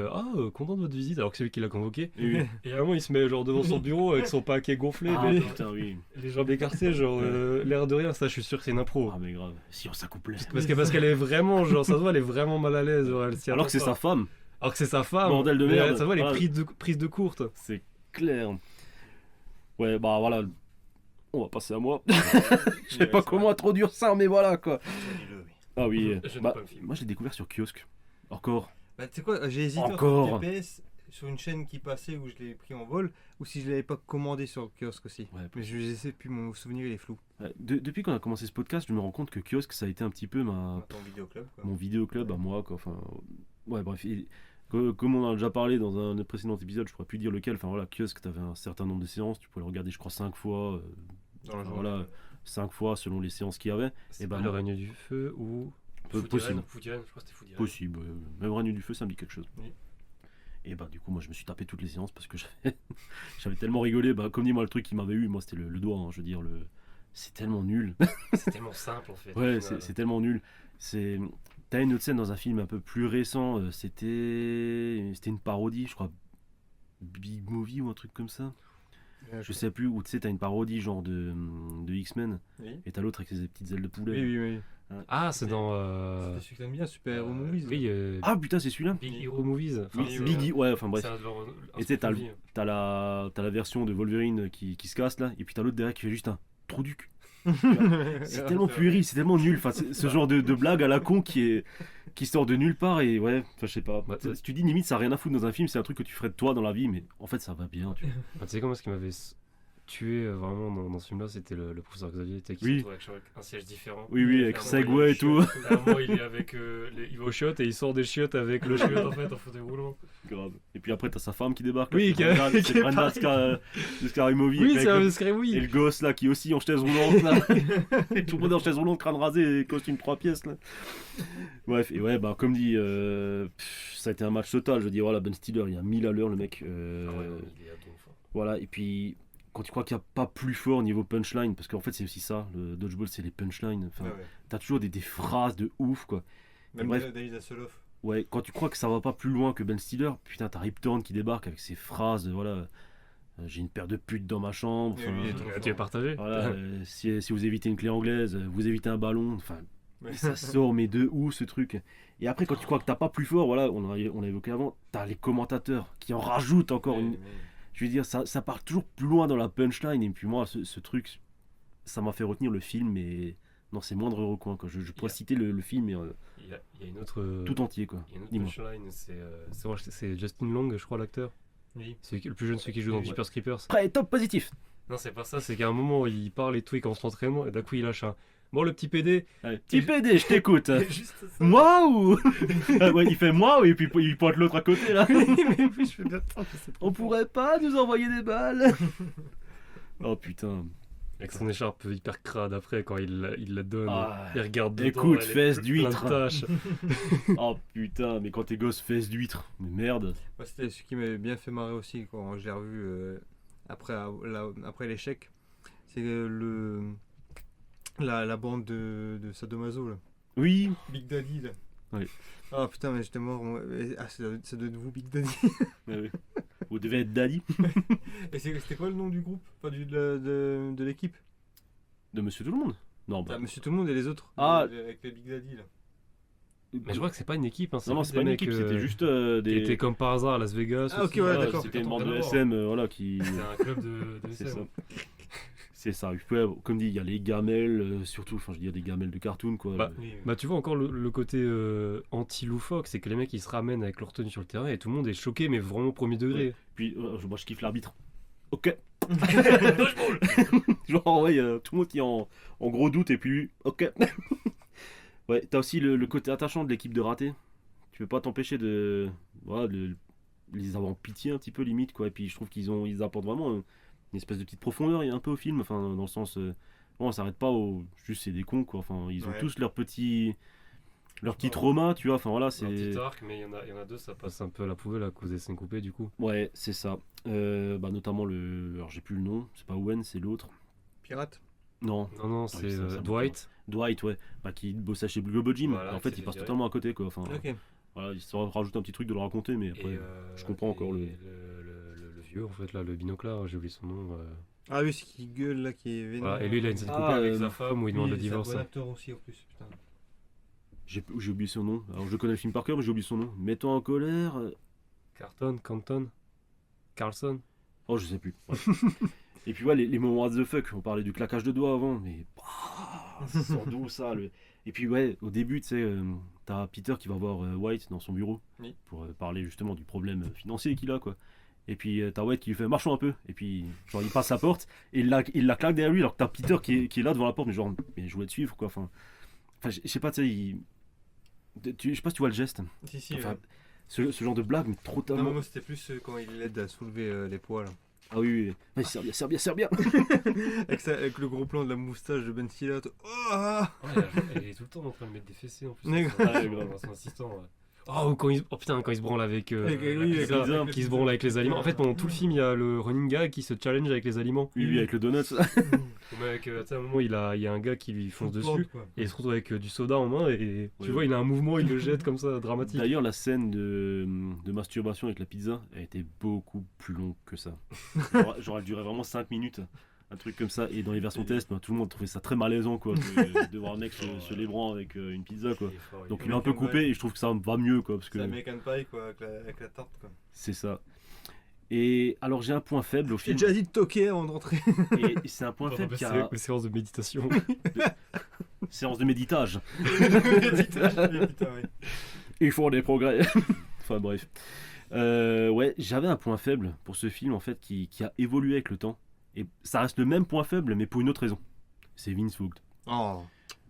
content de votre visite alors que c'est lui qui l'a convoqué. Oui. Et à un moment il se met genre devant son bureau avec son paquet gonflé, putain, les jambes écartées, genre l'air de rien. Ça je suis sûr que c'est une impro. Ah mais grave, si on s'accouplait. Parce qu'elle est vraiment genre ça se voit, elle est vraiment mal à l'aise. Genre, alors que c'est sa femme. Alors que c'est sa femme. Bordel de merde. Ça se voit, elle est prise de courte. C'est clair. Ouais bah voilà. On va passer à moi. Je sais pas comment introduire ça, mais voilà quoi. Ah oui. Moi je l'ai découvert sur Kiosque. Encore. Bah, tu sais quoi, j'ai hésité sur TPS, sur une chaîne qui passait où je l'ai pris en vol, ou si je l'avais pas commandé sur Kiosque aussi. Ouais, mais je sais plus, mon souvenir il est flou. Depuis qu'on a commencé ce podcast, je me rends compte que Kiosque ça a été un petit peu ton vidéoclub, quoi. Mon vidéoclub à moi, quoi. Enfin, ouais, bref. Comme on en a déjà parlé dans un précédent épisode, je pourrais plus dire lequel. Enfin voilà, Kiosque, t'avais un certain nombre de séances, tu pouvais le regarder, je crois, 5 fois. Dans la journée. Voilà, 5 fois selon les séances qu'il y avait. Et ben le règne du feu ou. Possible. Foudirène, je crois que c'était Foudirène. Possible, même Règne du Feu ça me dit quelque chose. Oui. Et bah du coup moi je me suis tapé toutes les séances parce que j'avais tellement rigolé, comme dit moi le truc qui m'avait eu, moi c'était le doigt, hein, je veux dire, c'est tellement nul. C'est tellement simple en fait. Ouais, c'est tellement nul. T'as une autre scène dans un film un peu plus récent, c'était une parodie, je crois, Big Movie ou un truc comme ça. Je sais plus, où tu sais, t'as une parodie genre de X-Men, et t'as l'autre avec ses petites ailes de poulet. Oui. Ah, c'est dans. C'était celui que t'aimes bien, Super Hero Movies. Oui. Ah putain, c'est celui-là. Big Hero Movies. Enfin, Oui, Biggie, ouais, enfin bref. c'est un de leurs- Et tu sais, t'as la version de Wolverine qui se casse là, et puis t'as l'autre derrière qui fait juste un trou du cul. C'est tellement puéril, c'est tellement nul. Enfin, c'est ce genre de blague à la con qui sort de nulle part et ouais, enfin je sais pas. Bah, Si tu dis limite ça a rien à foutre dans un film, c'est un truc que tu ferais de toi dans la vie, mais en fait ça va bien. Tu vois. Ah, tu sais comment ce qui m'avait tué vraiment dans ce film-là, c'était le professeur Xavier, qui Oui. se retrouve avec un siège différent. Oui, oui, avec Segway et tout. À un moment, il est avec il va aux chiottes et il sort des chiottes avec le chiotte en fait en fauteuil roulant. Grave. Et puis après t'as sa femme qui débarque. Oui, là, qui c'est est Brenda pareil. de Scary Movie. Oui, avec c'est un le- Scary Movie. Et le gosse là qui est aussi en chaise roulante là. Et tout le monde est en chaise roulante, crâne rasé et costume 3 pièces là. Bref, et ouais, bah comme dit, ça a été un match total. Je veux dire, voilà, Ben Stiller, il y a 1000 à l'heure le mec. Ah ouais, non, il est à donf, hein. Voilà, et puis quand tu crois qu'il n'y a pas plus fort niveau punchline, parce qu'en fait c'est aussi ça, le dodgeball c'est les punchlines. Enfin, t'as toujours des phrases de ouf quoi. Et Même bref, David Hasselhoff. ouais, quand tu crois que ça va pas plus loin que Ben Stiller, putain, t'as Rip Torn qui débarque avec ses phrases, voilà. J'ai une paire de putes dans ma chambre. Oui, enfin, il est trop Tu es partagé. voilà, si vous évitez une clé anglaise, vous évitez un ballon. Enfin, ça sort, mais de où ce truc. Et après, quand tu crois que t'as pas plus fort, voilà, on a évoqué avant, t'as les commentateurs qui en rajoutent encore une. Je veux dire, ça part toujours plus loin dans la punchline. Et puis moi, ce truc, ça m'a fait retenir le film, mais dans ses moindres recoins. Quoi. Je pourrais citer le film, Il y a une autre. tout entier. Quoi. Il y a une autre Dis-moi. punchline, c'est Justin Long, je crois, l'acteur. Oui. C'est le plus jeune, celui qui joue dans Jeepers Creepers. Prêt, top positif. Non, c'est pas ça, c'est qu'à un moment, il parle et tout, il commence l'entraînement, et d'un coup, il lâche un. Bon, le petit PD. Allez, petit PD, je t'écoute. Juste ça. Moi ou Ah ouais, il fait moi et puis il pointe l'autre à côté là. Mais oui, je fais bien ça, je sais pas. On pourrait pas nous envoyer des balles. Oh putain. Avec son écharpe hyper crade après, quand il la donne, Ah, il regarde dedans. écoute, elle est fesses plein d'huître. de taches. Oh putain, mais quand t'es gosse, fesses d'huître. Mais merde. Moi, c'était ce qui m'avait bien fait marrer aussi quand je l'ai revu après l'échec. C'est la bande de Sadomaso là. Oui. Big Daddy là. Oui. Ah putain, mais j'étais mort. Moi. Ah, ça doit être vous, Big Daddy. Ouais, oui. Vous devez être Daddy. Et c'était quoi le nom du groupe? Enfin, de l'équipe? De Monsieur Tout le Monde. Non, bah. Ah, Monsieur Tout le Monde et les autres. Ah. Avec les Big Daddy là. Mais je crois que c'est pas une équipe, hein, Non, plus c'est pas des une mecs, équipe, c'était juste qui des. étaient comme par hasard à Las Vegas. Ah, ok, aussi. ouais, Voilà, d'accord. c'était une bande de Rien à voir. SM, voilà, qui. C'est un club de C'est SM. ça. C'est ça. Ouais, comme dit, il y a les gamelles, surtout. Enfin, je dis, il y a des gamelles de cartoon, quoi. Bah, Bah tu vois encore le côté anti-loufoque, c'est que les mecs ils se ramènent avec leur tenue sur le terrain et tout le monde est choqué mais vraiment au premier degré. Puis, moi, je kiffe l'arbitre. Ok. Genre, ouais, tout le monde qui est en gros doute, et puis lui, ok. Ouais, t'as aussi le côté attachant de l'équipe de ratés. Tu peux pas t'empêcher de. Voilà, de les avoir en pitié un petit peu, limite, quoi. Et puis, je trouve ils apportent vraiment une espèce de petite profondeur, il y a un peu au film, enfin, dans le sens. Bon, ça s'arrête pas au. Juste, c'est des cons, quoi. Enfin, ils ont tous leur petit trauma, tu vois. Enfin, voilà, c'est. Un petit arc, mais il y en a deux, ça passe un peu à la poubelle à cause des scènes coupées du coup. Ouais, c'est ça. Bah, notamment alors, j'ai plus le nom, c'est pas Owen, c'est l'autre. Pirate? Non. Non, c'est ça Dwight. Dwight, ouais, bah, qui bossait chez Globo Gym. Voilà, En fait, qui il passe fait totalement à côté, quoi. Enfin, Ok. voilà, il se rajoute un petit truc de le raconter, mais après, je comprends encore le. Le vieux, en fait, là, le binoclard, j'ai oublié son nom. Ah oui, c'est qui gueule là, qui est vénère. Voilà, et lui, il a une scène coupée Ah, avec sa femme où il demande le divorce. C'est un bon acteur aussi en plus, putain. J'ai oublié son nom. Alors, je connais le film par cœur, mais j'ai oublié son nom. Mets-toi en colère. Canton Carlson. Oh, je sais plus. Ouais. Et puis, ouais, les moments what the fuck. On parlait du claquage de doigts avant, mais. Ça sort d'où ça Et puis, ouais, au début, tu sais, t'as Peter qui va voir White dans son bureau pour parler justement du problème financier qu'il a, quoi. Et puis, t'as White qui lui fait marchons un peu. Et puis, genre, il passe la porte et il la claque derrière lui, alors que t'as Peter qui est là devant la porte, mais genre, mais je voulais te suivre, quoi. Enfin, je sais pas, tu sais, je sais pas si tu vois le geste. Si, enfin, ouais. ce genre de blague, mais trop tellement. Non, moi c'était plus quand il l'aide à soulever les poids là. Ah oui, oui. Serre bien. avec le gros plan de la moustache de Ben Stiller. Elle est tout le temps en train de mettre des fessées en plus. D'accord. Son assistant. Ouais. Oh, quand il se branle avec. Qui se branle avec les aliments. En fait, pendant tout le film, il y a le running gag qui se challenge avec les aliments. Oui, avec le donut. Mais avec, tu sais, à un moment, il y a un gars qui lui fonce dessus quoi. et il se retrouve avec du soda en main et tu vois, il a un mouvement, il le jette comme ça, dramatique. D'ailleurs, la scène de masturbation avec la pizza a été beaucoup plus longue que ça. Genre, elle durait vraiment 5 minutes. un truc comme ça. Et dans les versions test, tout le monde trouvait ça très malaisant, quoi, de voir un mec se lébrant avec une pizza, quoi. Donc il est un peu coupé et je trouve que ça va mieux, quoi. Parce que c'est American Pie, quoi, avec la tarte, quoi. c'est ça. Et alors j'ai un point faible au J'ai film. déjà dit de toquer avant de rentrer. Et c'est un point faible qui a... C'est une séance de méditation. Séance de méditage. Putain, oui. Ils font des progrès. Enfin bref. Ouais, j'avais un point faible pour ce film en fait qui a évolué avec le temps. Et ça reste le même point faible mais pour une autre raison. C'est Vince Vaughn. Oh.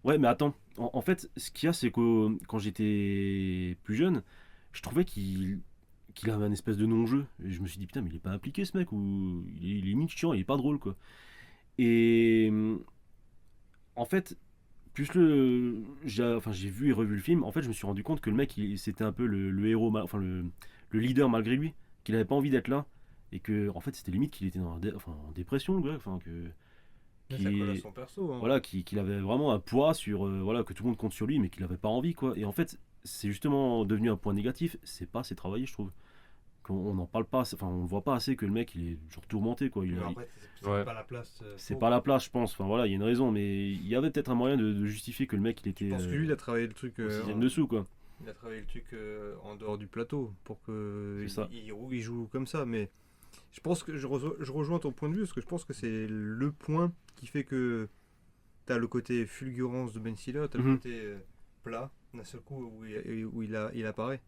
Ouais mais attends, en fait ce qu'il y a c'est que quand j'étais plus jeune, je trouvais qu'il avait un espèce de non-jeu. Et je me suis dit putain mais il est pas impliqué ce mec ou il est limite chiant, il est pas drôle quoi. Et en fait... Plus j'ai vu et revu le film, en fait je me suis rendu compte que le mec c'était un peu le héros, enfin le leader malgré lui, qu'il avait pas envie d'être là, et que en fait c'était limite qu'il était en dépression le gars, enfin Ça colle à son perso, hein. voilà, qu'il avait vraiment un poids sur, voilà, que tout le monde compte sur lui, mais qu'il avait pas envie quoi, et en fait c'est justement devenu un point négatif, c'est pas assez travaillé je trouve. On n'en parle pas, enfin on le voit pas assez que le mec il est genre tourmenté quoi. Après, c'est Ouais. pas la place. C'est pas la place je pense, enfin voilà il y a une raison, mais il y avait peut-être un moyen de justifier que le mec il était Je pense que lui il a travaillé le truc. au sixième dessous quoi. Il a travaillé le truc en dehors du plateau pour que C'est ça. il joue comme ça, mais je pense que je rejoins ton point de vue parce que je pense que c'est le point qui fait que t'as le côté fulgurance de Ben Stiller, t'as le côté plat d'un seul coup où il apparaît.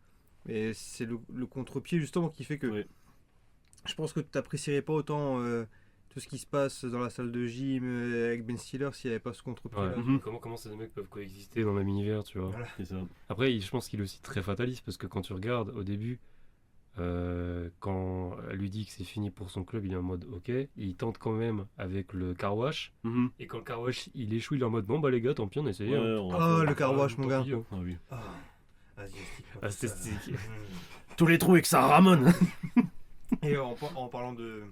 Et c'est le contre-pied justement qui fait que je pense que tu n'apprécierais pas autant tout ce qui se passe dans la salle de gym avec Ben Stiller s'il n'y avait pas ce contre-pied. Ouais. Comment ces deux mecs peuvent coexister dans le même univers, tu vois. Voilà. C'est ça. Après, je pense qu'il est aussi très fataliste parce que quand tu regardes au début, quand elle lui dit que c'est fini pour son club, il est en mode ok, il tente quand même avec le car wash. Et quand le car wash il échoue, il est en mode bon bah les gars, tant pis, on essaye. Ouais, Oh le car wash, mon gars. Ah oui. Vas-y, c'était stylé. Tous les trous et que ça ramène. Et en parlant de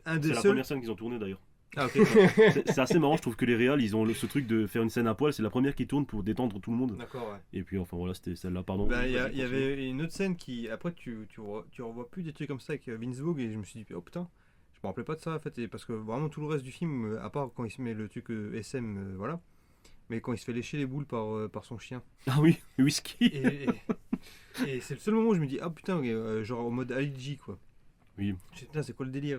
un des C'est la seuls. première scène qu'ils ont tournée d'ailleurs. Ah ok. C'est assez marrant, je trouve que les réals ils ont ce truc de faire une scène à poil, c'est la première qui tourne pour détendre tout le monde. D'accord, ouais. Et puis enfin voilà, c'était celle-là, pardon. Bah, il y avait une autre scène qui après tu revois plus des trucs comme ça avec Vince Vaughn et je me suis dit oh putain, je me rappelais pas de ça en fait, et parce que vraiment tout le reste du film à part quand il se met le truc SM voilà, mais quand il se fait lécher les boules par son chien. Ah oui, whisky. Et c'est le seul moment où je me dis ah putain, genre en mode Ali quoi. Oui. Je dis, putain, c'est quoi le délire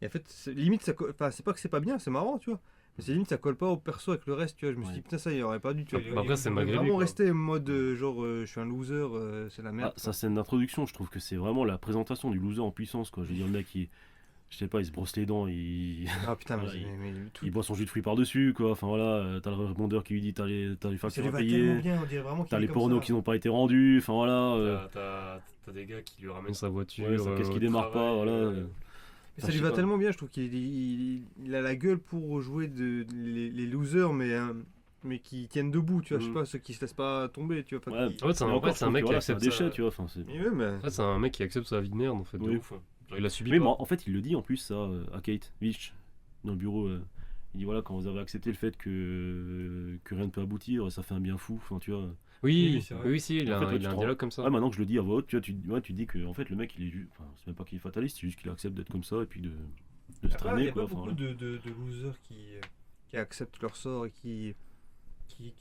Et en fait limite ça enfin c'est pas que c'est pas bien, c'est marrant tu vois. Mais c'est limite ça colle pas au perso avec le reste, tu vois. Je me suis dit putain ça il aurait pas dû. Tu vois, Après c'est malgré lui. Vraiment quoi. rester en mode genre je suis un loser, c'est la merde. Ah, sa scène d'introduction, je trouve que c'est vraiment la présentation du loser en puissance quoi. Je veux dire le mec je sais pas, il se brosse les dents, Ah putain, voilà, mais tout. il boit son jus de fruits par-dessus quoi. Enfin voilà, t'as le répondeur qui lui dit t'as les factures à payer. Bien, on dirait vraiment qu'il T'as est les comme pornos ça. qui n'ont pas été rendus, enfin voilà. T'as des gars qui lui ramènent sa voiture. Ouais, ça, qu'est-ce qui au démarre travail, pas, voilà. Mais ça lui va tellement bien, je trouve qu'il a la gueule pour jouer les losers, mais qui tiennent debout, tu vois. Je sais pas, ceux qui se laissent pas tomber, tu vois. Ouais. En fait, c'est un mec qui accepte déchet, ça. tu vois. Enfin, c'est... En fait, c'est un mec qui accepte sa vie de merde, en fait, de Oui. ouf. Genre, il a subi. Mais pas. bon, en fait, il le dit en plus, ça, à Kate Vitch, dans le bureau. Il dit voilà, quand vous avez accepté le fait que rien ne peut aboutir, ça fait un bien fou. Enfin, tu vois. Oui, c'est vrai. oui, si, il a En fait, un ouais, tu te dialogue rends- comme ça. Ouais, maintenant que je le dis à voix haute, tu vois, tu dis que en fait, le mec, il est juste. Enfin, c'est même pas qu'il est fataliste, c'est juste qu'il accepte d'être comme ça et puis de se Après, il traîner, y a quoi. pas Enfin, beaucoup voilà. de losers qui acceptent leur sort et qui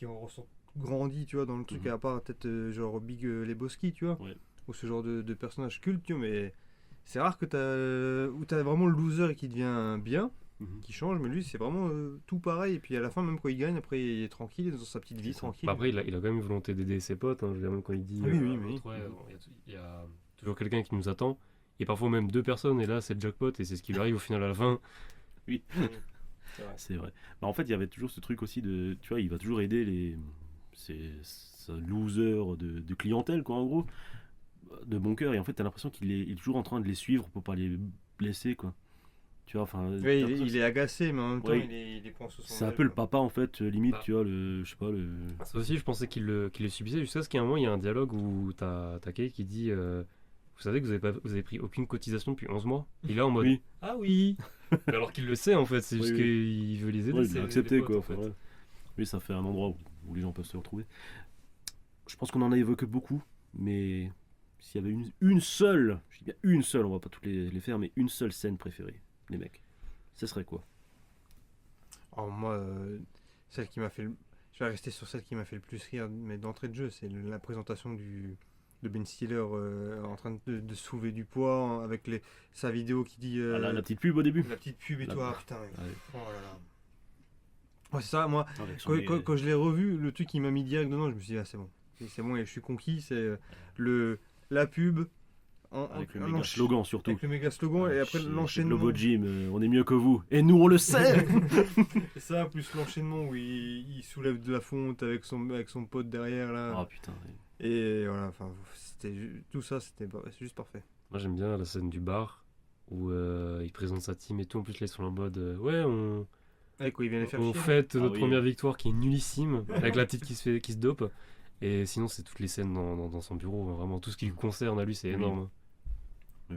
en ressortent grandis, tu vois, dans le truc, à part peut-être genre Big Lebowski, tu vois, Ouais. ou ce genre de personnage culte, tu vois, mais c'est rare que t'as vraiment le loser qui devient bien, qui change, mais lui c'est vraiment tout pareil, et puis à la fin, même quand il gagne, après il est tranquille, il est dans sa petite vie, tranquille. Bah après, il a quand même une volonté d'aider ses potes. Hein. Je veux dire, même quand il dit Oui, oui, oui. ouais, il y a toujours quelqu'un qui nous attend. Et parfois même deux personnes, et là c'est le jackpot, et c'est ce qui lui arrive au final à la fin. Oui. C'est vrai. Bah, en fait, il y avait toujours ce truc aussi de. Tu vois, il va toujours aider c'est un loser de clientèle, quoi, en gros. De bon cœur. Et en fait, t'as l'impression qu'il est toujours en train de les suivre pour pas les blesser, quoi. Tu vois, enfin. Ouais, il est agacé, mais en même temps, Ouais. il est point sous son C'est un aile, peu le quoi. papa, en fait, limite, Bah. tu vois, je sais pas, Ça aussi, je pensais qu'il le subissait, jusqu'à ce qu'à un moment, il y a un dialogue où t'as Kay qui dit vous savez que vous avez pris aucune cotisation depuis 11 mois. Il est en mode Oui. ah oui. Mais alors qu'il le sait, en fait, c'est Oui, juste oui. qu'il veut les aider. Ouais, il c'est a les accepté, potes, quoi. en Enfin, fait. ouais. Oui, ça fait un endroit où les gens peuvent se retrouver. Je pense qu'on en a évoqué beaucoup, mais s'il y avait une seule, je dis bien une seule, on va pas toutes les faire, mais une seule scène préférée, les mecs. ce serait quoi? Alors moi, celle qui m'a fait je vais rester sur celle qui m'a fait le plus rire, mais d'entrée de jeu, c'est la présentation de Ben Stiller en train de soulever du poids avec sa vidéo qui dit... la petite pub au début. La petite pub et tout, putain. Ouais. Oh là là. Ouais, c'est ça, moi, Ouais, quand je l'ai revu, le truc qui m'a mis direct dedans, je me suis dit, ah, c'est bon. C'est bon, et je suis conquis, c'est la pub... Avec le méga slogan surtout. Avec le méga slogan et après l'enchaînement. Globo Gym, on est mieux que vous. Et nous on le sait. Et ça, plus l'enchaînement où il soulève de la fonte avec son pote derrière là. Oh putain. Ouais. Et voilà, enfin, tout ça, c'est juste parfait. Moi j'aime bien la scène du bar où il présente sa team et tout. En plus, là ils sont en mode ouais, on fête notre première victoire qui est nullissime avec la petite qui se dope. Et sinon, c'est toutes les scènes dans son bureau. Vraiment, tout ce qui lui concerne à lui, c'est énorme.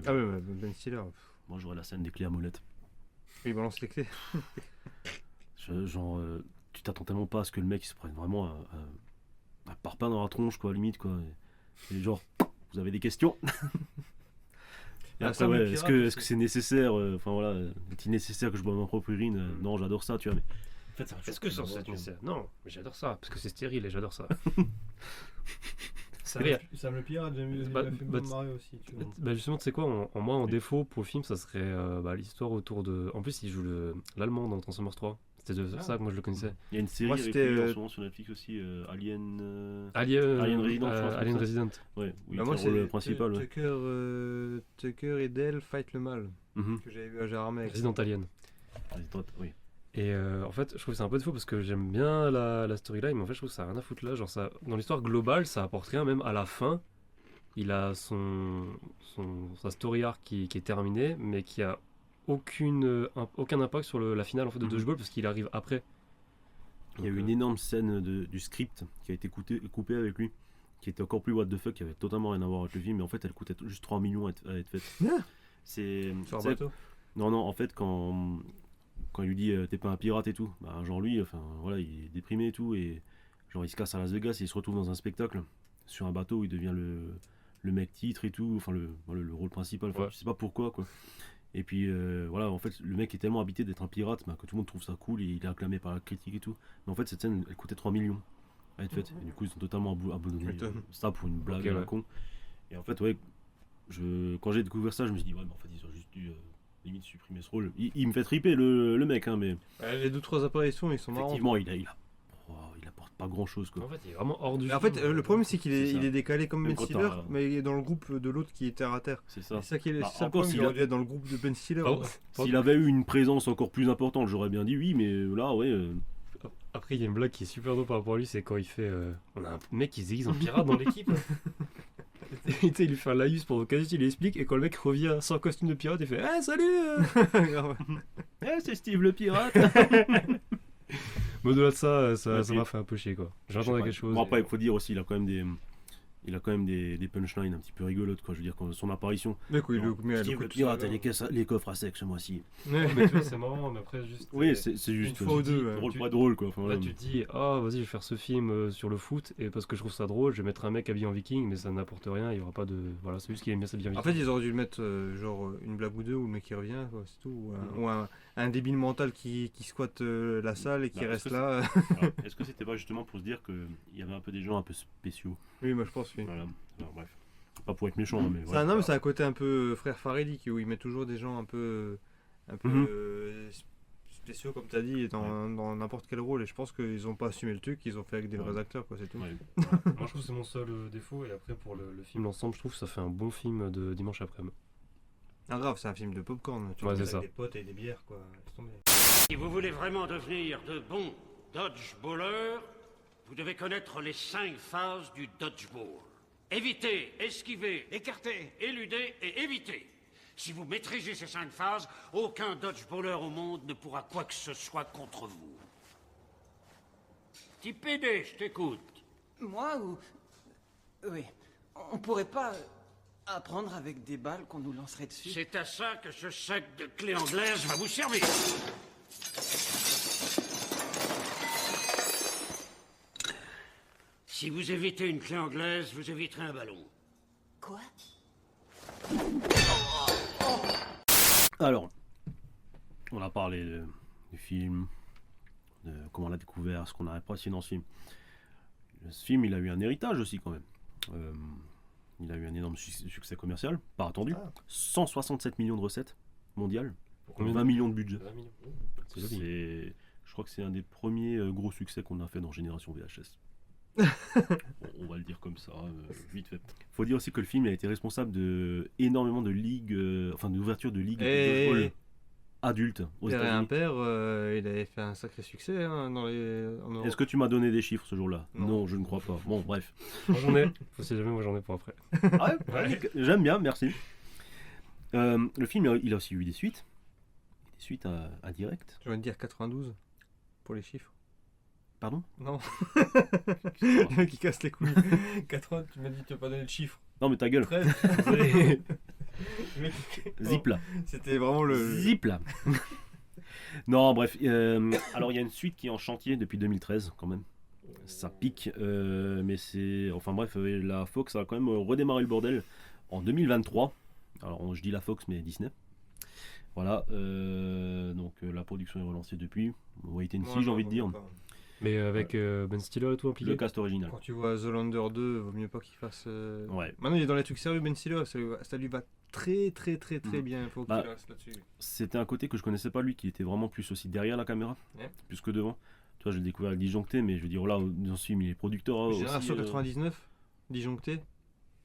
Ah ouais, Ben Stiller. Moi, j'aurais la scène des clés à molette. Il balance les clés. Tu t'attends tellement pas à ce que le mec il se prenne vraiment un parpaing dans la tronche, quoi, limite, quoi. Et genre, vous avez des questions? Et après, ouais, est-ce que c'est nécessaire? Enfin voilà, est-il nécessaire que je boive ma propre urine? Non, j'adore ça, tu vois. Mais en fait, est-ce que c'est nécessaire? Non, mais j'adore ça, parce que c'est stérile et j'adore ça. Sam le Pirate, j'aime bien Mario aussi. Tu vois. Bah justement, tu sais quoi, en défaut pour le film, ça serait l'histoire autour de... En plus, il joue l'allemand dans Transformers 3. C'était de ça que moi je le connaissais. Il y a une série avec lui en ce moment sur Netflix aussi, Alien Resident. Ouais, oui, moi c'est le principal. Tucker et Dale Fight le Mal, que j'avais vu à Jarame. Resident Alien. Oui. Et en fait, je trouve que c'est un peu défaut parce que j'aime bien la storyline, mais en fait, je trouve que ça n'a rien à foutre là. Genre, ça, dans l'histoire globale, ça apporte rien, même à la fin. Il a sa story arc qui est terminée, mais qui a aucun impact sur la finale en fait, de Dodgeball parce qu'il arrive après. Il y a eu une énorme scène du script qui a été coupée avec lui, qui était encore plus what the fuck, qui avait totalement rien à voir avec le film, mais en fait, elle coûtait juste 3 millions à être faite. C'est sur un bateau. Non, en fait, quand il lui dit t'es pas un pirate et tout, bah genre lui, enfin voilà, il est déprimé et tout, et genre il se casse à Las Vegas et il se retrouve dans un spectacle sur un bateau où il devient le mec titre et tout, enfin le rôle principal, enfin, je sais pas pourquoi quoi. Et puis voilà, en fait le mec est tellement habité d'être un pirate que tout le monde trouve ça cool et il est acclamé par la critique et tout, mais en fait cette scène elle coûtait 3 millions à être faite, et du coup ils sont totalement abandonnés ça pour une blague à la con. Et en fait ouais, quand j'ai découvert ça je me suis dit ouais mais en fait ils ont juste dû limite supprimer ce rôle. Il me fait triper le mec hein, mais les 2-3 apparitions ils sont marrants. Effectivement il apporte pas grand chose quoi. En fait il est vraiment hors du film. En fait le problème c'est qu'il est décalé comme Ben Stiller, mais il est dans le groupe de l'autre qui est terre à terre. C'est ça. C'est ça qui est le problème, il aurait dû être dans le groupe de Ben Stiller. S'il avait eu une présence encore plus importante j'aurais bien dit oui, mais là ouais. Après il y a une blague qui est super drôle par rapport à lui, c'est quand il fait on a un mec qui se déguise en pirate dans l'équipe. Il lui fait un laïus pour Casus, il lui explique, et quand le mec revient sans costume de pirate, il fait « Eh, salut c'est Steve le pirate !» Mais au-delà de ça, ça m'a fait un peu chier, quoi. J'attendais quelque chose. Bon, après, il faut dire aussi, il a quand même des punchlines un petit peu rigolotes, quoi. Je veux dire, quand son apparition. Mais quoi, Steve le pirate a les coffres à sec ce mois-ci. Ouais, mais tu vois, c'est marrant, mais après, juste. Oui, c'est juste. Une fois ou deux. Drôle, pas drôle, quoi. Enfin, là, tu te dis, vas-y, je vais faire ce film sur le foot, et parce que je trouve ça drôle, je vais mettre un mec habillé en viking, mais ça n'apporte rien, il n'y aura pas de. Voilà, c'est juste qu'il aime bien s'habiller en viking. En fait, ils auraient dû mettre genre une blague ou deux où le mec qui revient, quoi, c'est tout. Ou un débile mental qui squatte la salle et qui reste là. Alors, est-ce que c'était pas justement pour se dire qu'il y avait un peu des gens un peu spéciaux? Oui, moi je pense, oui. Voilà. Alors, bref. Pas pour être méchant, mais voilà. Non, mais c'est un côté un peu frère Farelli où il met toujours des gens un peu spéciaux, comme tu as dit, dans n'importe quel rôle. Et je pense qu'ils n'ont pas assumé le truc, ils ont fait avec des vrais acteurs, quoi, c'est tout. Ouais. Moi je trouve que c'est mon seul défaut. Et après, pour le film l'ensemble, je trouve que ça fait un bon film de dimanche après-midi. Ah, grave, c'est un film de popcorn. Tu vois, avec des potes et des bières, quoi. Si vous voulez vraiment devenir de bons dodgeballers, vous devez connaître les 5 phases du dodgeball. Éviter, esquiver, écarter, éluder et éviter. Si vous maîtrisez ces 5 phases, aucun dodgeballer au monde ne pourra quoi que ce soit contre vous. Petit PD, je t'écoute. Moi ou... Oui. On pourrait pas apprendre avec des balles qu'on nous lancerait dessus? C'est à ça que ce sac de clés anglaises va vous servir. Si vous évitez une clé anglaise, vous éviterez un ballon. Quoi? Alors, On a parlé du film, de comment on l'a découvert, ce qu'on a apprécié dans ce film. Ce film, il a eu un héritage aussi quand même. Il a eu un énorme succès commercial, pas attendu. 167 millions de recettes mondiales, pour 20 millions de budget. 20 millions. Je crois que c'est un des premiers gros succès qu'on a fait dans Génération VHS. On va le dire comme ça, vite fait. Faut dire aussi que le film a été responsable de énormément de ligues, d'ouverture de ligues de football adultes aux Père et États-Unis. Impair, il avait fait un sacré succès en Europe. Est-ce que tu m'as donné des chiffres ce jour-là? Non, je ne crois pas. Bon, bref. Moi j'en ai. Faut si jamais, moi j'en ai pour après. Ah ouais, j'aime bien, merci. Le film, il a aussi eu des suites. Des suites indirectes. Je viens de dire 92 pour les chiffres. Pardon? Non. Le mec qui casse les couilles. 80, tu m'as dit que tu n'as pas donné le chiffre. Non, mais ta gueule. 13. Zip là. C'était vraiment le. Zip là. Non, bref. Alors, il y a une suite qui est en chantier depuis 2013, quand même. Ça pique. Mais c'est. Enfin, bref, la Fox a quand même redémarré le bordel en 2023. Alors, je dis la Fox, mais Disney. Voilà. Donc, la production est relancée depuis. Wait and see, j'ai envie de dire. Mais avec Ben Stiller et tout impliqué. Le cast original. Quand tu vois Zoolander 2, vaut mieux pas qu'il fasse. Ouais. Maintenant, il est dans les trucs sérieux, Ben Stiller. Ça lui va très bien. Faut qu'il reste là-dessus. C'était un côté que je connaissais pas, lui, qui était vraiment plus aussi derrière la caméra, plus que devant. Tu vois, je l'ai découvert avec Disjoncté, mais je veux dire, voilà, dans ce film, il est producteur. Génération 99, Disjoncté.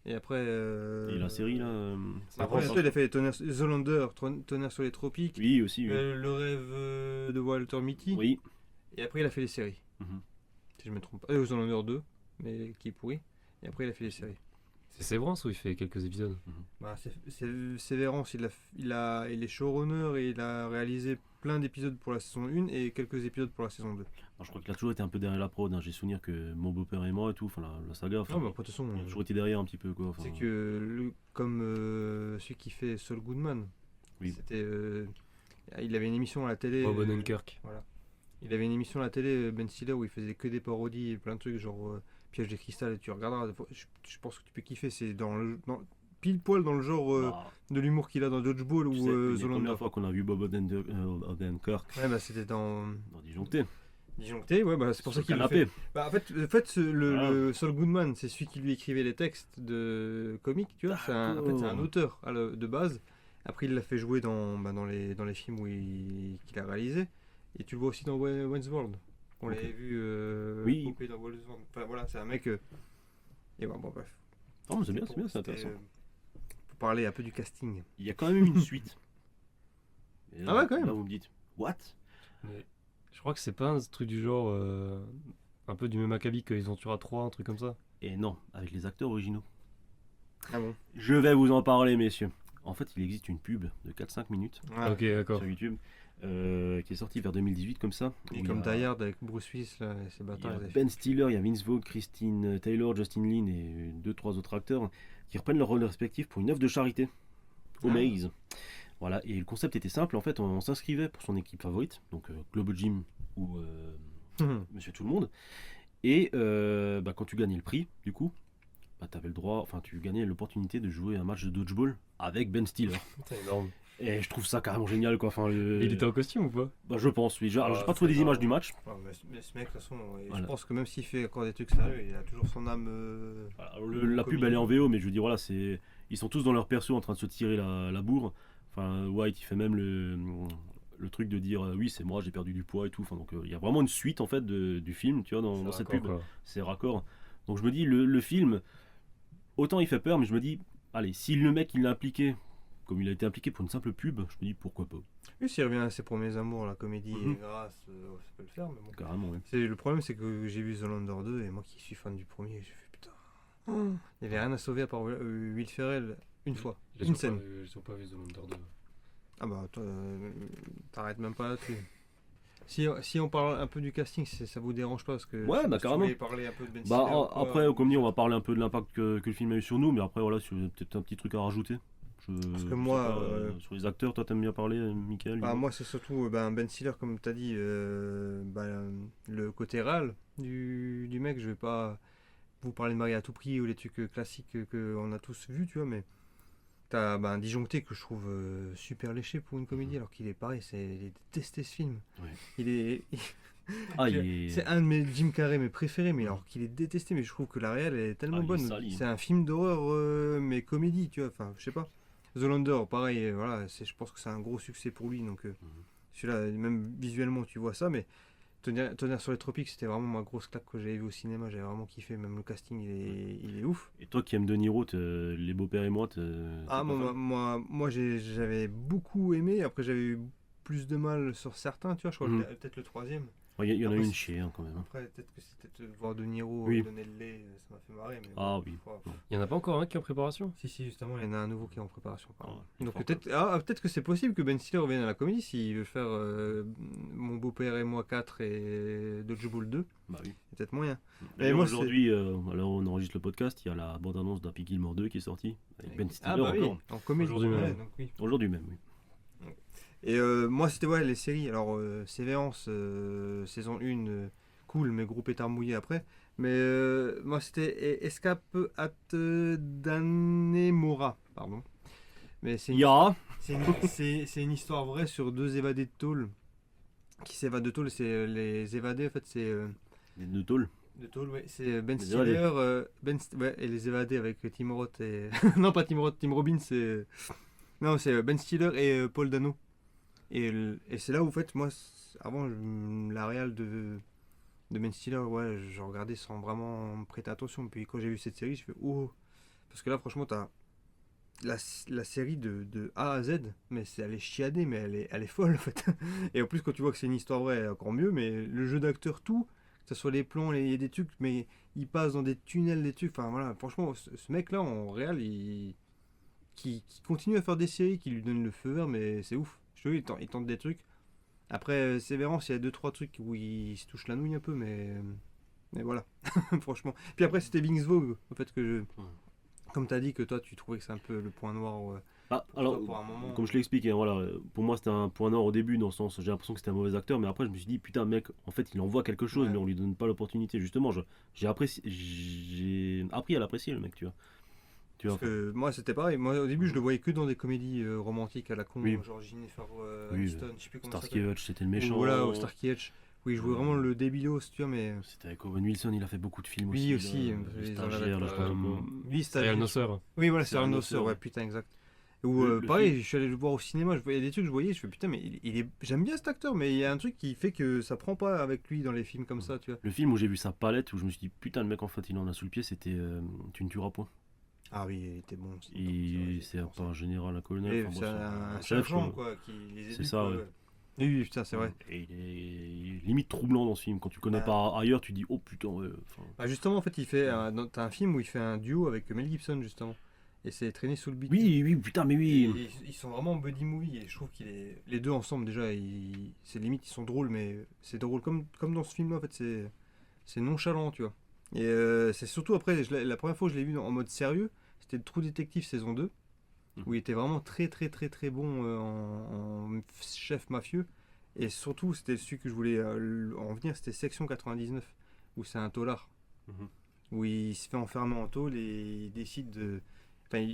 Et après. Et la série, là. Après, il a fait Zoolander, Tonnerre sur les tropiques. Oui, aussi. Oui. Le rêve de Walter Mitty. Oui. Et après, il a fait les séries. Si je me trompe pas. Zoolander 2, mais qui est pourri. Et après, il a fait les séries. C'est Séverance où il fait quelques épisodes. Bah, c'est Séverance, il est showrunner et il a réalisé plein d'épisodes pour la saison 1 et quelques épisodes pour la saison 2. Alors, je crois qu'il a toujours été un peu derrière la prod. Hein. J'ai souvenir que mon beau-père et moi et tout, enfin la saga. Non, mais de toute façon, il a toujours été derrière un petit peu. Quoi. C'est que comme celui qui fait Saul Goodman, c'était, il avait une émission à la télé. Bob Odenkirk. Voilà. Il avait une émission à la télé, Ben Stiller, où il faisait que des parodies et plein de trucs, genre Piège de cristal, et tu regarderas. Je pense que tu peux kiffer, c'est pile poil dans le genre de l'humour qu'il a dans Dodgeball ou Zoolander. La Zoolander. première fois qu'on a vu Bob Odenkirk. Ouais, bah c'était dans Disjoncté. Disjoncté, ouais, bah c'est pour ça qu'il a fait. Bah, en fait le Saul Goodman, c'est celui qui lui écrivait les textes de comiques, tu vois. C'est un auteur de base. Après, il l'a fait jouer dans les films qu'il a réalisé. Et tu le vois aussi dans Wayne's World. On l'avait vu couper dans Wayne's World. Enfin voilà, c'est un mec. Et bon, bref. Non, mais c'est bien, c'est intéressant. Pour parler un peu du casting. Il y a quand même une suite. Là, ouais, quand même. Là, vous me dites, what? Mais je crois que c'est pas un truc du genre. Un peu du même acabit que Ils ont tué à 3, un truc comme ça. Et non, avec les acteurs originaux. Ah bon? Je vais vous en parler, messieurs. En fait, il existe une pub de 4-5 minutes. Ouais. Ok, d'accord. Sur YouTube. Qui est sorti vers 2018 comme ça. Et comme Die Hard avec Bruce Willis, là, c'est bâtard. Il y a Ben Stiller, il y a Vince Vaughn, Christine Taylor, Justin Lin et 2-3 autres acteurs qui reprennent leur rôle respectif pour une œuvre de charité au Maze. Voilà, et le concept était simple, en fait, on s'inscrivait pour son équipe favorite, donc Globo Gym ou Monsieur Tout le Monde. Et quand tu gagnais le prix, du coup, t'avais le droit, enfin tu gagnais l'opportunité de jouer un match de dodgeball avec Ben Stiller. C'est énorme. Et je trouve ça carrément génial, quoi. Enfin, Il était en costume ou pas? Bah, je pense, oui. Alors, j'ai pas trouvé des images du match. Ouais, mais ce mec, de toute façon, voilà. Je pense que même s'il fait encore des trucs sérieux, il a toujours son âme. La pub, elle est en VO, mais je veux dire, voilà, ils sont tous dans leur perso en train de se tirer la bourre. Enfin, White, il fait même le truc de dire oui, c'est moi, j'ai perdu du poids et tout. Enfin, donc, il y a vraiment une suite, en fait, du film, tu vois, dans cette pub. C'est raccord. Donc, je me dis, le film, autant il fait peur, mais je me dis, allez, si le mec, il l'a impliqué, comme il a été impliqué pour une simple pub, je me dis pourquoi pas. Oui, s'il revient à ses premiers amours, la comédie et grâce, ça peut le faire. Mais bon. Carrément, oui. Le problème, c'est que j'ai vu Zoolander 2 et moi qui suis fan du premier, j'ai fait putain. Il n'y avait rien à sauver à part Will Ferrell une fois. Une scène. J'ai pas vu Zoolander 2. Ah bah, toi, t'arrêtes même pas là-dessus. Si on parle un peu du casting, ça vous dérange pas parce que ouais, bah carrément. Parler un peu de Ben Stiller, après, comme dit, on va parler un peu de l'impact que le film a eu sur nous, mais après, voilà, c'est peut-être un petit truc à rajouter. Parce que moi, sur les acteurs, toi t'aimes bien parler, Michael? Moi c'est surtout Ben Stiller, comme tu as dit, le côté réel du mec. Je vais pas vous parler de Marie à tout prix ou les trucs classiques qu'on a tous vus, tu vois, mais T'as un disjoncté que je trouve super léché pour une comédie, alors qu'il est pareil, il est détesté ce film. Ouais. Il est. Ah, il est- C'est un de mes Jim Carrey mes préférés, mais alors qu'il est détesté, mais je trouve que la réelle est tellement Ah, il est bonne. sali, hein. C'est un film d'horreur, mais comédie, tu vois. Enfin, je sais pas. Zoolander, pareil, voilà, je pense que c'est un gros succès pour lui. Donc, celui-là, même visuellement, tu vois ça, mais Tonnerre sur les tropiques, c'était vraiment ma grosse claque que j'avais vu au cinéma. J'avais vraiment kiffé, même le casting, il est ouf. Et toi qui aimes De Niro, Les Beaux-Pères et moi, Ah, moi j'avais beaucoup aimé. Après, j'avais eu plus de mal sur certains, tu vois. Je crois que peut-être le troisième. Il y en a Après, une chier quand même. Après, peut-être que c'était de voir De Niro Oui. donner le lait, ça m'a fait marrer. Mais Ah bon, oui. Il y en a pas encore un qui est en préparation? Si, justement, il y en a un nouveau qui est en préparation. Pardon. il est Donc fort, peut-être que c'est possible que Ben Stiller revienne à la comédie s'il veut faire Mon beau-père et moi 4 et Dodgeball 2. Bah oui. Il y a peut-être moyen. Et moi, aujourd'hui, alors on enregistre le podcast, il y a la bande-annonce d'Happy Gilmore 2 qui est sortie, avec Ben Stiller bah oui, encore. en comédie. Aujourd'hui Ouais, même. donc oui. Aujourd'hui même, oui. Et moi, c'était les séries. Alors, Sévérance, saison 1, cool, mais gros pétard mouillé après. Mais moi, c'était Escape at Dannemora, pardon. Mais c'est une histoire vraie sur deux évadés de tôle qui s'évadent de tôle. C'est les évadés, en fait, c'est. Les deux tôles. De tôle, ouais. C'est Ben Les Stiller, et les évadés avec Tim Roth et. Non, pas Tim Roth, Tim Robbins, c'est. Non, c'est Ben Stiller et Paul Dano. Et c'est là où, en fait, moi, avant, la réal de Ben Stiller, ouais, je regardais sans vraiment me prêter attention. Puis quand j'ai vu cette série, je fais oh. Parce que là, franchement, t'as la série de A à Z, mais elle est chiadée, mais elle est folle, en fait. Et en plus, quand tu vois que c'est une histoire vraie, encore mieux, mais le jeu d'acteur, tout, que ce soit les plans, il y a des trucs, mais il passe dans des tunnels, des trucs. Enfin, voilà, franchement, ce mec-là, en réel, qui continue à faire des séries, qui lui donnent le feu vert, mais c'est ouf. Je te dis, il tente des trucs. Après, Sévérance, il y a 2-3 trucs où il se touche la nouille un peu, mais voilà, franchement. Puis après, c'était Vince Vaughn, en fait, comme tu as dit que toi, tu trouvais que c'est un peu le point noir. Alors, pour un moment. comme je l'ai expliqué, voilà, pour moi c'était un point noir au début, dans le sens, j'ai l'impression que c'était un mauvais acteur, mais après je me suis dit, putain, mec, en fait, il envoie quelque chose, mais on lui donne pas l'opportunité. Justement, j'ai appris à l'apprécier, le mec, tu vois. Parce que moi, c'était pareil. Moi, au début, je le voyais que dans des comédies romantiques à la con, genre Jennifer Aniston, je sais plus comment ça s'appelle. Starsky Hutch, c'était le méchant. Voilà, Starsky Hutch. Oui, je jouais vraiment le débilos, tu vois, mais. C'était avec Owen Wilson, il a fait beaucoup de films oui, aussi. les stagiaires, là, je sais pas trop. Oui, Serial Nocer. Oui, voilà, Serial Nocer, ouais, putain, exact. Ou pareil, je suis allé le voir au cinéma, je voyais des trucs, je voyais, je fais putain, mais j'aime bien cet acteur, mais il y a un truc qui fait que ça prend pas avec lui dans les films comme ça, tu vois. Le film où j'ai vu sa palette, où je me suis dit, putain, le mec, en fait, il en a sous le pied, c'était Tu ne tueras point. Ah oui, il était bon. C'est pas un général, un colonel. C'est un sergent, quoi, qui les éduque. C'est ça, ouais. Oui, putain, c'est vrai. Et il est limite troublant dans ce film. Quand tu connais pas ailleurs, tu dis, oh putain, ouais. Justement, en fait, t'as un film où il fait un duo avec Mel Gibson, justement. Et c'est Traîné sous le beat. Oui, putain, mais oui. Et ils sont vraiment buddy movie. Et je trouve les deux ensemble, déjà, c'est limite, ils sont drôles, mais c'est drôle comme dans ce film-là, en fait, c'est nonchalant, tu vois. Et c'est surtout après, la première fois que je l'ai vu en mode sérieux, c'était True Detective saison 2, où il était vraiment très très très très bon en chef mafieux. Et surtout, c'était celui que je voulais en venir, c'était Section 99, où c'est un taulard, où il se fait enfermer en tôle et il décide de... Enfin,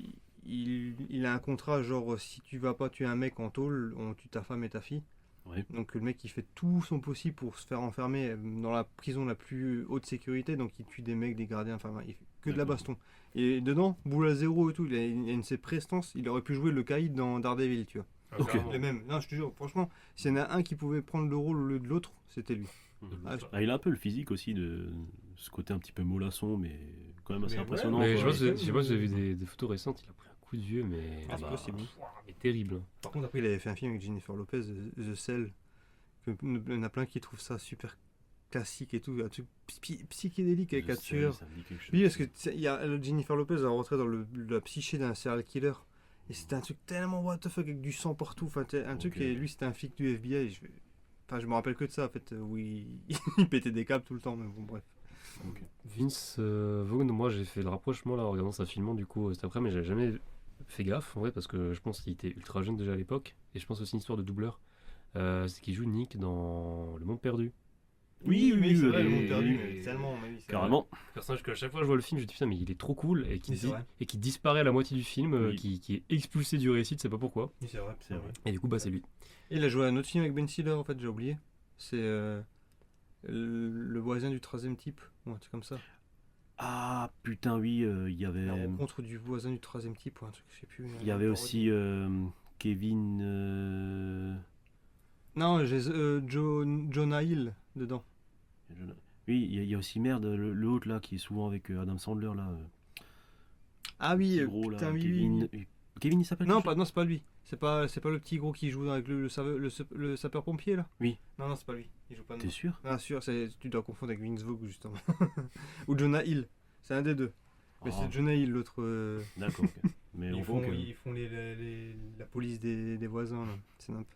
il a un contrat, genre, si tu vas pas tuer un mec en tôle, on tue ta femme et ta fille. Ouais. Donc le mec il fait tout son possible pour se faire enfermer dans la prison la plus haute sécurité, donc il tue des mecs, des gardiens, enfin il fait que de la baston. Et dedans, boule à zéro et tout, il a une de ses prestances, il aurait pu jouer le caïd dans Daredevil, tu vois. Ok. Le même. Non, je te jure, franchement, s'il y en a un qui pouvait prendre le rôle au lieu de l'autre, c'était lui. Il a un peu le physique aussi de ce côté un petit peu mollasson, mais quand même assez impressionnant. Mais je sais pas si vous avez vu des photos récentes, il a pris un coup de vieux, mais c'est possible. Mais terrible. Par contre, après, il avait fait un film avec Jennifer Lopez, The Cell. Il y en a plein qui trouvent ça super classique et tout, un truc psychédélique avec un tueur. Oui, parce que il y a Jennifer Lopez a rentré dans la psyché d'un serial killer. Et c'était un truc tellement what the fuck avec du sang partout. Enfin, un truc, et lui c'était un flic du FBI. Je me rappelle que de ça en fait, où il pétait des câbles tout le temps, mais bon, bref. Vince Vaughn, moi j'ai fait le rapprochement là en regardant sa filmant du coup cet après, mais j'avais jamais fait gaffe en vrai parce que je pense qu'il était ultra jeune déjà à l'époque. Et je pense aussi une histoire de doubleur. C'est qu'il joue Nick dans Le Monde Perdu. Oui, c'est vrai, oui, le monde oui, perdu, oui. mais tellement, mais oui, c'est Carrément. Personnage qu'à chaque fois je vois le film, je dis putain, mais il est trop cool et Oui, c'est vrai. qui disparaît à la moitié du film, Oui. qui est expulsé du récit, tu sais pas pourquoi. Oui, c'est vrai. C'est vrai. Et du coup, bah, c'est lui. Et il a joué à un autre film avec Ben Stiller, en fait, j'ai oublié. C'est Le voisin du troisième type, ou un truc comme ça. Ah putain, oui, il y avait. La rencontre du voisin du troisième type, ou un truc, je sais plus. Il y avait aussi Kevin. Non, j'ai Jonah Hill dedans. Oui, il y a aussi merde, le autre là qui est souvent avec Adam Sandler là. Ah oui, petit gros, là, putain, oui, Kevin. Kevin, il s'appelle Non, quelque non, c'est pas lui. C'est pas le petit gros qui joue avec le sapeur-pompier là. Oui. Non, c'est pas lui. Il joue pas. T'es sûr? Ah, sûr, tu dois confondre avec Vince Vaughn justement. Ou Jonah Hill. C'est un des deux. Mais Ah. c'est Jonah Hill l'autre. D'accord. Ok. Mais on ils voit font, que- ils font la police des voisins là. C'est nimp.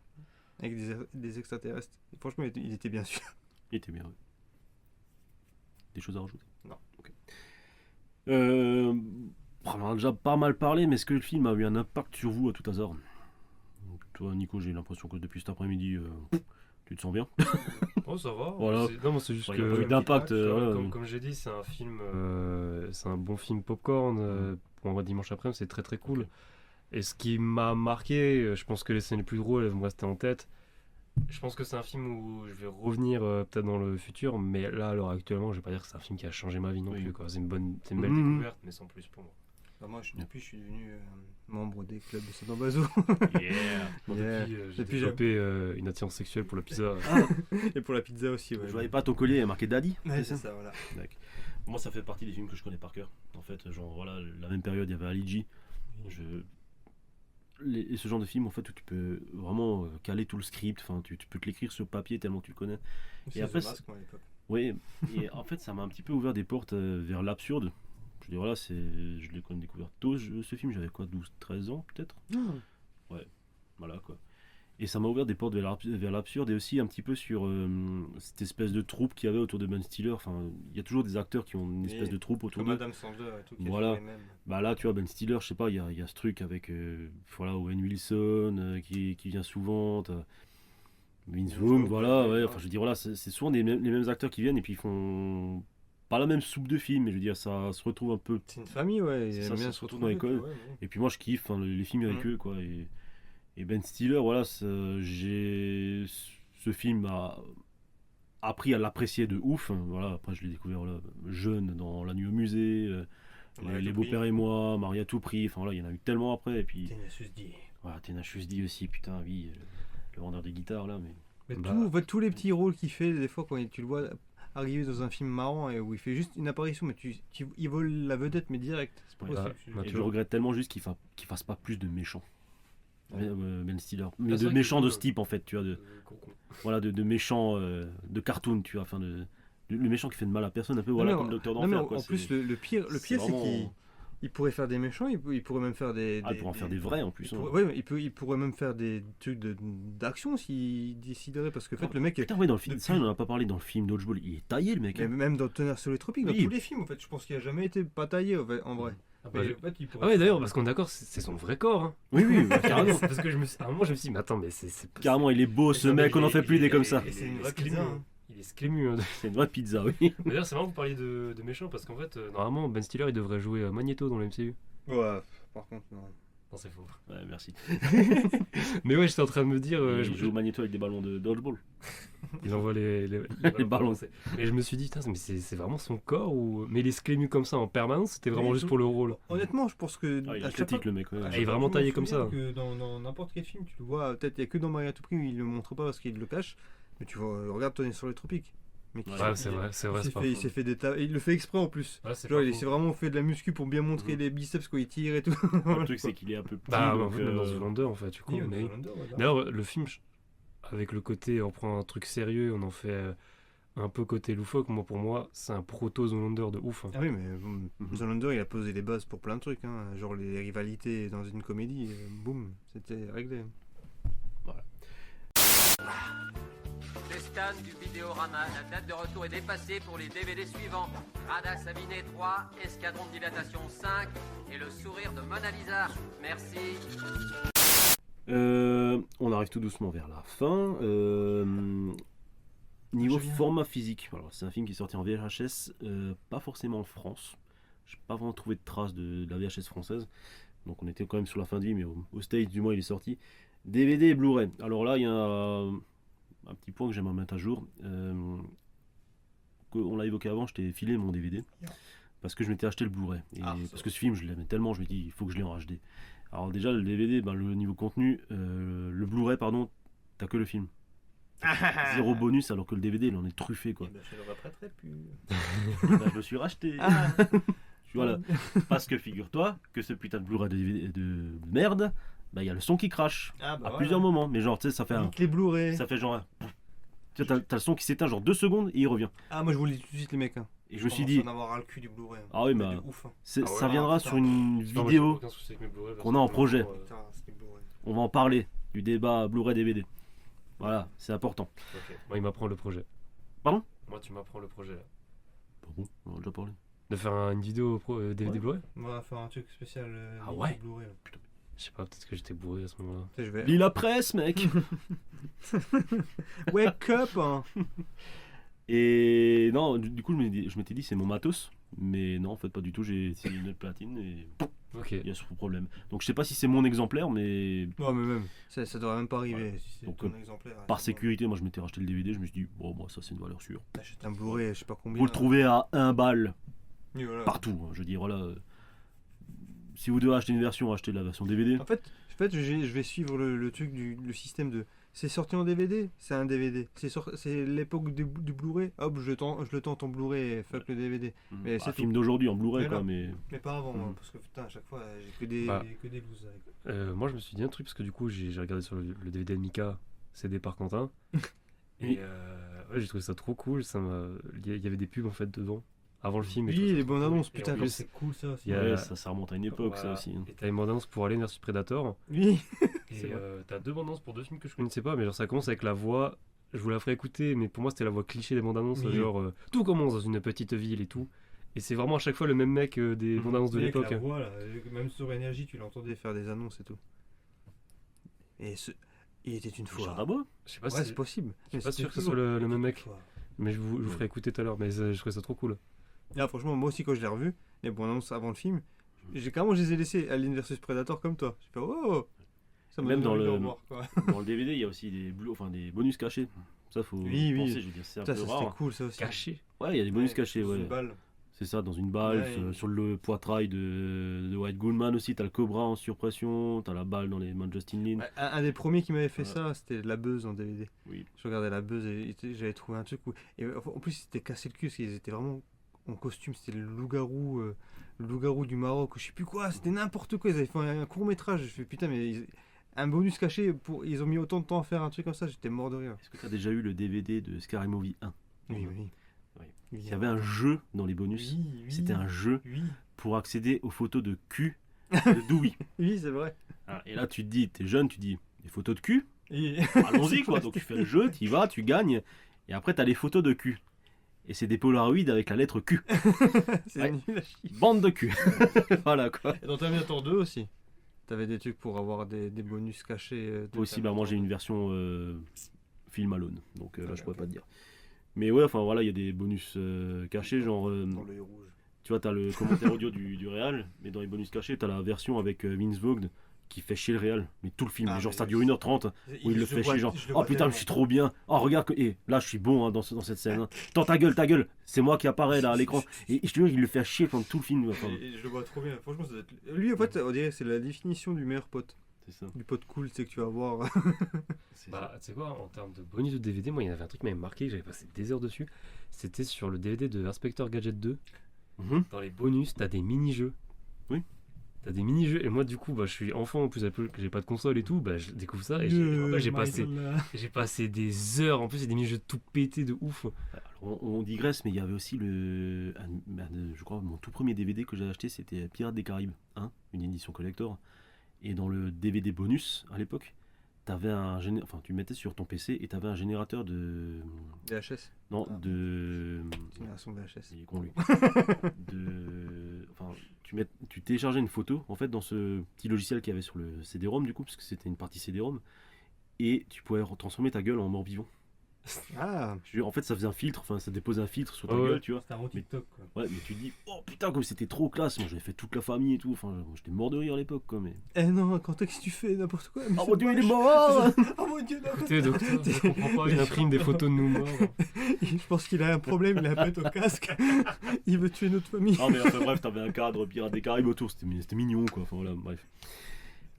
Avec des extraterrestres. Et franchement, il était bien sûr. Il était bien. Oui. Des choses à rajouter? Non. Ok. On en a déjà pas mal parlé, mais est-ce que le film a eu un impact sur vous à tout hasard? Toi, Nico, j'ai l'impression que depuis cet après-midi, tu te sens bien. Oh, ça va. Voilà. Non, mais c'est juste Ouais, que. il y a pas eu d'impact. voilà. Comme j'ai dit, c'est un film. C'est un bon film popcorn. Pour un vrai dimanche après-midi, c'est très très cool. Ok. Et ce qui m'a marqué, je pense que les scènes les plus drôles, elles vont me rester en tête. Je pense que c'est un film où je vais revenir peut-être dans le futur, mais là, à l'heure actuellement, je vais pas dire que c'est un film qui a changé ma vie non Oui. plus. Quoi. C'est une belle Mhm. découverte, mais sans plus pour moi. Bah, moi, depuis, je suis devenu membre des clubs de Saint-Ambazo. Yeah. Bon, Yeah. Depuis, j'ai Depuis, développé une attirance sexuelle pour la pizza. Et pour la pizza aussi, ouais. Je voyais pas ton collier marqué Daddy. Ouais, c'est ça, voilà. D'accord. Moi, ça fait partie des films que je connais par cœur. En fait, genre, voilà, la même période, il y avait Ali G. Et ce genre de film, en fait, où tu peux vraiment caler tout le script. Enfin, tu peux te l'écrire sur papier tellement tu le connais. C'est Et après, The Mask, moi, à l'époque. Oui, et en fait, ça m'a un petit peu ouvert des portes vers l'absurde. Je dis, voilà, je l'ai quand même découvert tôt, ce film, j'avais quoi, 12-13 ans, peut-être. Ouais, voilà, quoi. Et ça m'a ouvert des portes vers l'absurde et aussi un petit peu sur cette espèce de troupe qu'il y avait autour de Ben Stiller. Enfin, il y a toujours des acteurs qui ont une espèce de troupe autour Comme d'eux. Adam Sandler et tout. Qui Voilà. est toujours les mêmes. Bah là, tu vois, Ben Stiller, je sais pas, il y a ce truc avec voilà, Owen Wilson qui vient souvent. T'as Vince Vaughn, voilà, ouais. Enfin, je veux dire, voilà, c'est souvent les mêmes acteurs qui viennent et puis ils font pas la même soupe de film, mais je veux dire, ça se retrouve un peu. C'est une famille, ouais. Ils Ça, aiment bien ça se se retrouve dans retrouver, l'école. ouais, ouais. Et puis moi, je kiffe les films avec eux, quoi. Et Ben Stiller, voilà, ce film m'a appris à l'apprécier de ouf. Voilà, après, je l'ai découvert voilà, jeune dans La Nuit au musée, Les Beaux-Pères et moi, Marie à tout prix. Enfin, voilà, il y en a eu tellement après. Et puis. Tenacious D. Voilà, Tenacious D aussi, putain, oui. Le vendeur de guitare, là, mais. Mais en fait, tous les petits rôles qu'il fait, des fois, quand tu le vois arriver dans un film marrant et où il fait juste une apparition, mais il vole la vedette, mais direct. C'est pas Ouais, possible. et je regrette tellement juste qu'il fasse pas plus de méchants. Ben Stiller. Mais c'est de vrai méchants que- de ce type, en fait, tu vois. Voilà, de méchants de cartoon, tu vois. Enfin, le méchant qui fait de mal à personne, un peu, voilà, Non, comme Docteur non, d'Enfer. mais quoi, en plus, c'est- le pire, c'est c'est vraiment- qu'il pourrait faire des méchants, il pourrait même faire des. Ah, il pourrait en faire des vrais, en plus, hein. Il pourrait même faire des trucs d'action s'il déciderait, parce que en fait, le mec. Putain, ouais, dans le film, ça, on en a pas parlé dans le film Dodgeball. Il est taillé, le mec. Mais hein. même dans Tonnerre sur les tropiques, dans Oui. tous les films, en fait, je pense qu'il a jamais été pas taillé en vrai. bah, Mais en fait, il pourrait Ah ouais, faire- d'ailleurs, parce qu'on est d'accord, c'est son vrai corps. Hein. Oui, oui, bah, carrément. Parce que à un moment, je me suis dit, mais attends, mais c'est Carrément, il est beau, ce mec, on en fait plus des comme ça. Et c'est une il est vraie sclému, pizza. hein. Il est sclému. Hein. C'est une vraie pizza, oui. D'ailleurs, c'est marrant que vous parliez de méchants, parce qu'en fait, normalement, Ben Stiller, il devrait jouer Magneto dans le MCU. Ouais, par contre, non. Non, c'est faux. Ouais, merci. Mais ouais, j'étais en train de me dire. Il joue au magnéto avec des ballons de Dodgeball. Il envoie les ballons. Et je me suis dit, putain, mais c'est vraiment son corps ou. Mais il est sclému comme ça en permanence, c'était vraiment Oui, juste pour le rôle. Honnêtement, je pense que. Ah, il à est chaque critique, fois- le mec. ouais. à chaque il est fois, vraiment je me taillé comme souviens ça. que dans n'importe quel film, tu le vois, peut-être il n'y a que dans Marie à tout prix où il le montre pas parce qu'il le cache, mais tu vois, regarde Tonnerre sur les tropiques. Mais Ouais, c'est vrai, c'est pas il faux. s'est fait et il le fait exprès en plus. Ouais, c'est Genre, pas il faux. s'est vraiment fait de la muscu pour bien montrer les biceps quand il tire et tout. Le truc, c'est qu'il est un peu petit. Bah, en donc, fait, même dans Zoolander, en fait, du coup. Oui, mais... Zoolander, ouais, là. D'ailleurs, le film, avec le côté, on prend un truc sérieux, on en fait un peu côté loufoque. Moi, pour moi, c'est un proto-Zoolander de ouf. Hein. Ah oui, mais Zoolander, il a posé les bases pour plein de trucs, hein. Genre les rivalités dans une comédie, boum, c'était réglé. Les scans du Vidéorama, la date de retour est dépassée pour les DVD suivants. Radar Sabinet 3, Escadron de dilatation 5 et le sourire de Mona Lisa. Merci. On arrive tout doucement vers la fin. Niveau Julien. format physique, alors c'est un film qui est sorti en VHS, pas forcément en France. J'ai pas vraiment trouvé de traces de la VHS française. Donc on était quand même sur la fin de vie, mais au States du moins il est sorti. DVD et Blu-ray. Alors là il y a un petit point que j'aimerais mettre à jour. On l'a évoqué avant, je t'ai filé mon DVD. Parce que je m'étais acheté le Blu-ray. Parce que ce film je l'aimais tellement, je me dis il faut que je l'ai en HD. Alors déjà le DVD, le niveau contenu, le Blu-ray pardon, t'as que le film. Zéro bonus alors que le DVD il en est truffé quoi. Je le reprêterai plus. Je me suis racheté. Voilà. Parce que figure-toi que ce putain de Blu-ray de merde, il y a le son qui crache à plusieurs moments. Mais genre tu sais ça fait les Blu-ray. Ça fait genre tu sais, t'as le son qui s'éteint genre 2 secondes et il revient. Ah moi je vous le dis tout de suite les mecs. Et je me suis dit en avoir ras le cul du Blu-ray. Ah oui mais ça viendra sur une vidéo qu'on a en projet. On va en parler du débat Blu-ray DVD. Voilà, c'est important. Okay. Moi, il m'apprend le projet. Pardon? Moi, tu m'apprends le projet là. Bon, on en a déjà parlé. De faire une vidéo DVD Blu-ray? On va faire un truc spécial Blu-ray. Putain. Je sais pas, peut-être que j'étais bourré à ce moment-là. Lis la presse, mec. Wake up hein. Et non, du coup, je m'étais dit c'est mon matos. Mais non, en fait, pas du tout. J'ai essayé une platine et il y a ce problème. Donc, je sais pas si c'est mon exemplaire, mais. Non, mais même, ça devrait même pas arriver. Ouais. Si c'est ton exemplaire. Par sécurité, moi, je m'étais racheté le DVD. Je me suis dit, bon, moi, ça, c'est une valeur sûre. T'achètes un Blu-ray, je sais pas combien. Vous le trouvez à 1 balle. Voilà. Partout. Je veux dire, voilà. Si vous devez acheter une version, achetez la version DVD. En fait je vais suivre le truc le système de. C'est sorti en DVD, c'est un DVD. C'est l'époque du Blu-ray, hop, je le tente en Blu-ray, fuck le DVD. Mais c'est un film d'aujourd'hui en Blu-ray, quoi. Mais pas avant, parce que putain, à chaque fois, j'ai que des looses avec. Moi, je me suis dit un truc, parce que du coup, j'ai regardé sur le DVD de Mika, CD par Quentin. Et j'ai trouvé ça trop cool. Il y avait des pubs en fait dedans. Avant le film. Oui, les bandes annonces, putain, comme c'est cool ça aussi. Ça remonte à une époque, ça aussi. Et t'as une bande annonce pour Alien vs Predator. Oui. Et t'as 2 bandes annonces pour 2 films que je connaissais pas, mais genre ça commence avec la voix. Je vous la ferai écouter, mais pour moi c'était la voix cliché des bandes annonces. Genre tout commence dans une petite ville et tout. Et c'est vraiment à chaque fois le même mec des bandes annonces de l'époque. La voix, là, même sur Énergie, tu l'entendais faire des annonces et tout. Et il était une fois. Je sais pas si c'est possible. Je suis pas sûr que ce soit le même mec. Mais je vous ferai écouter tout à l'heure. Mais je trouvais ça trop cool. Là, franchement, moi aussi, quand je l'ai revu, les bandes annonces avant le film, je les ai laissés Alien vs Predator comme toi. J'ai fait oh. Ça même dans le DVD, il y a aussi des bonus cachés. Ça, faut penser. Je veux dire, c'est un peu rare. C'était cool, ça aussi. Caché. Ouais, il y a des bonus cachés. Dans une balle. C'est ça, dans une balle, sur le poitrail de White Goodman aussi. T'as le Cobra en surpression, t'as la balle dans les mains de Justin Lin. Un des premiers qui m'avait fait ça, c'était La Buzz en DVD. Oui. Je regardais La Buzz et j'avais trouvé un truc où. Et en plus, c'était cassé le cul parce qu'ils étaient vraiment en costume. C'était le loup-garou du Maroc, je sais plus quoi. C'était n'importe quoi. Ils avaient fait un court-métrage. Je fais putain, mais. Un bonus caché, ils ont mis autant de temps à faire un truc comme ça, j'étais mort de rire. Est-ce que tu as déjà eu le DVD de Scary Movie 1? Oui. Il y avait un jeu dans les bonus. C'était un jeu pour accéder aux photos de cul de Dewey. Oui, c'est vrai. Et là, tu te dis, t'es jeune, tu dis, des photos de cul allons-y, quoi. Donc tu fais le jeu, tu y vas, tu gagnes. Et après, tu as les photos de cul. Et c'est des Polaroids avec la lettre Q. C'est nul à chier. Bande de cul. Voilà, quoi. Et dans Terminator 2 aussi. T'avais des trucs pour avoir des bonus cachés. Aussi, moi j'ai une version film alone, donc là je pourrais pas te dire. Mais ouais, enfin voilà, il y a des bonus cachés, genre. Dans l'œil rouge. Tu vois, t'as le commentaire audio du réal, mais dans les bonus cachés, t'as la version avec Vince Vaughn qui fait chier le réal. Mais tout le film, genre ça dure 1h30, où il le fait chier, genre oh putain, je suis trop bien. Oh regarde, et là je suis bon dans cette scène. Hein. Attends, ta gueule, c'est moi qui apparaît là à l'écran. Et je te jure, il le fait chier pendant tout le film. Enfin, je le vois trop bien, franchement, ça doit être... Lui en fait, on dirait c'est la définition du meilleur pote. C'est ça. Du pote cool, c'est que tu vas voir. Tu sais quoi, en termes de bonus de DVD, moi il y avait un truc qui m'avait marqué, j'avais passé des heures dessus. C'était sur le DVD de Inspector Gadget 2. Dans les bonus, t'as des mini-jeux. Oui. T'as des mini-jeux, et moi du coup, je suis enfant, en plus j'ai pas de console et tout, je découvre ça, et j'ai passé des heures, en plus c'est des mini-jeux tout pétés de ouf. Alors, on digresse, mais il y avait aussi je crois, mon tout premier DVD que j'ai acheté, c'était Pirates des Caraïbes 1, une édition collector. Et dans le DVD bonus, à l'époque, t'avais tu mettais sur ton PC et t'avais un générateur de... VHS? Non, de... Génération VHS. Il est con, lui. Tu téléchargeais une photo, en fait, dans ce petit logiciel qu'il y avait sur le CD-ROM, du coup, parce que c'était une partie CD-ROM, et tu pouvais transformer ta gueule en mort-vivant. Ah. En fait, ça faisait un filtre, enfin, ça déposait un filtre sur ta Ouais. gueule, tu vois. C'était un bon TikTok, quoi. Ouais, mais tu te dis, oh putain, comme c'était trop classe. Moi, j'avais fait toute la famille et tout. Enfin, moi, j'étais mort de rire à l'époque, quoi. Mais... Eh non, quand est-ce que tu fais n'importe quoi? Oh mon dieu, il est mort! Oh mon dieu, non. Écoutez, docteur, je comprends pas, il imprime des photos de nous morts. Je pense qu'il a un problème, il a pète au casque. Il veut tuer notre famille. Ah, mais enfin, bref, t'avais un cadre Pirates des Caraïbes autour. C'était mignon, quoi. Enfin, voilà, bref.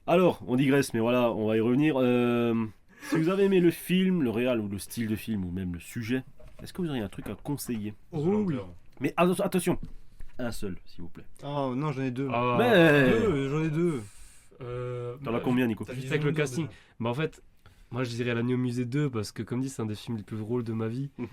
Alors, on digresse, mais voilà, on va y revenir. Si vous avez aimé le film, le réal ou le style de film, ou même le sujet, est-ce que vous auriez un truc à conseiller? Oh oui. Mais attention, un seul, s'il vous plaît. Oh non, j'en ai deux. Ah. Mais... J'en ai deux. T'en as combien, Nico? Juste avec le casting. Bah en fait, moi je dirais l'Agneau au musée 2 parce que comme dit, c'est un des films les plus drôles de ma vie. Bah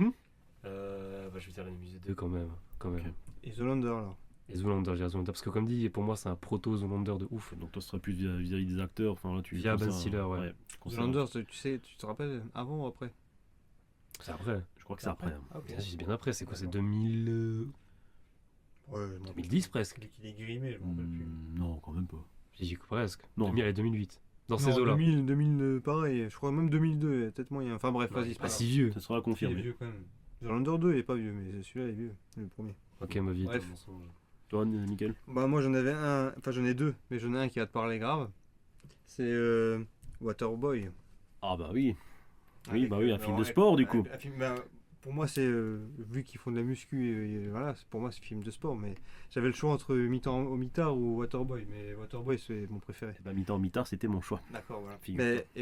je vais dire l'Agneau au musée 2 quand même. Okay. Et Zoolander alors. Et Zoolander, je dirais Zoolander parce que comme dit, pour moi c'est un proto Zoolander de ouf. Donc toi ce sera plus vis-à-vis des acteurs. Enfin là tu. Via Ben Stiller, ouais. Zoolander, tu sais, tu te rappelles avant ou après? C'est après. Je crois que c'est après. Ah, okay. C'est bien après, c'est quoi? C'est 2000. Ouais, 2010 presque. Il est grimé, je m'en rappelle plus. Non, quand même pas. J'ai dit presque. Non. 2000 et 2008. Dans non, ces eaux-là. 2000, pareil. Je crois même 2002, peut-être moyen. Enfin bref, vas-y. C'est pas si vieux. Ça sera confirmé. Il est vieux quand même. Zoolander 2 il est pas vieux, mais celui-là il est vieux, le premier. Ok, ma vie. Bref. Toi, nickel. Bah moi j'en avais un, enfin j'en ai deux, mais j'en ai un qui va te parler grave. C'est Waterboy. Ah bah oui. Oui, Avec, bah oui, un film de sport du coup. Un film, bah, pour moi c'est, vu qu'ils font de la muscu, voilà, pour moi c'est film de sport, mais j'avais le choix entre Mi-temps au mitard ou Waterboy, mais Waterboy c'est mon préféré. Bah mi-temps mitard c'était mon choix. D'accord, voilà.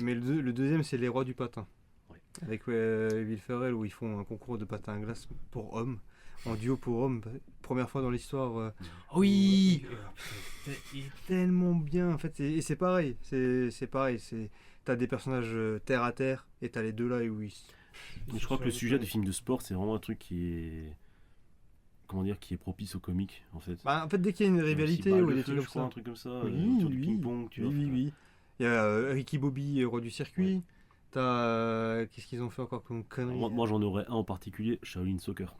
Mais le deuxième c'est Les Rois du patin. Oui. Avec Will Ferrell où ils font un concours de patin à glace pour hommes. En duo pour hommes, première fois dans l'histoire. Oui. Il est tellement bien en fait, et c'est pareil, c'est pareil, t'as des personnages terre à terre et t'as les deux là où ils. Mais je crois que le sujet des films de sport c'est vraiment un truc qui est, comment dire, qui est propice au comique en fait. Bah, en fait dès qu'il y a une rivalité ou des trucs comme ça, un truc comme ça, oui, du ping-pong, tu vois. Oui. Il y a Ricky Bobby, roi du circuit. Ouais. T'as qu'est-ce qu'ils ont fait encore comme connerie? Moi j'en aurais un en particulier, Shaolin Soccer.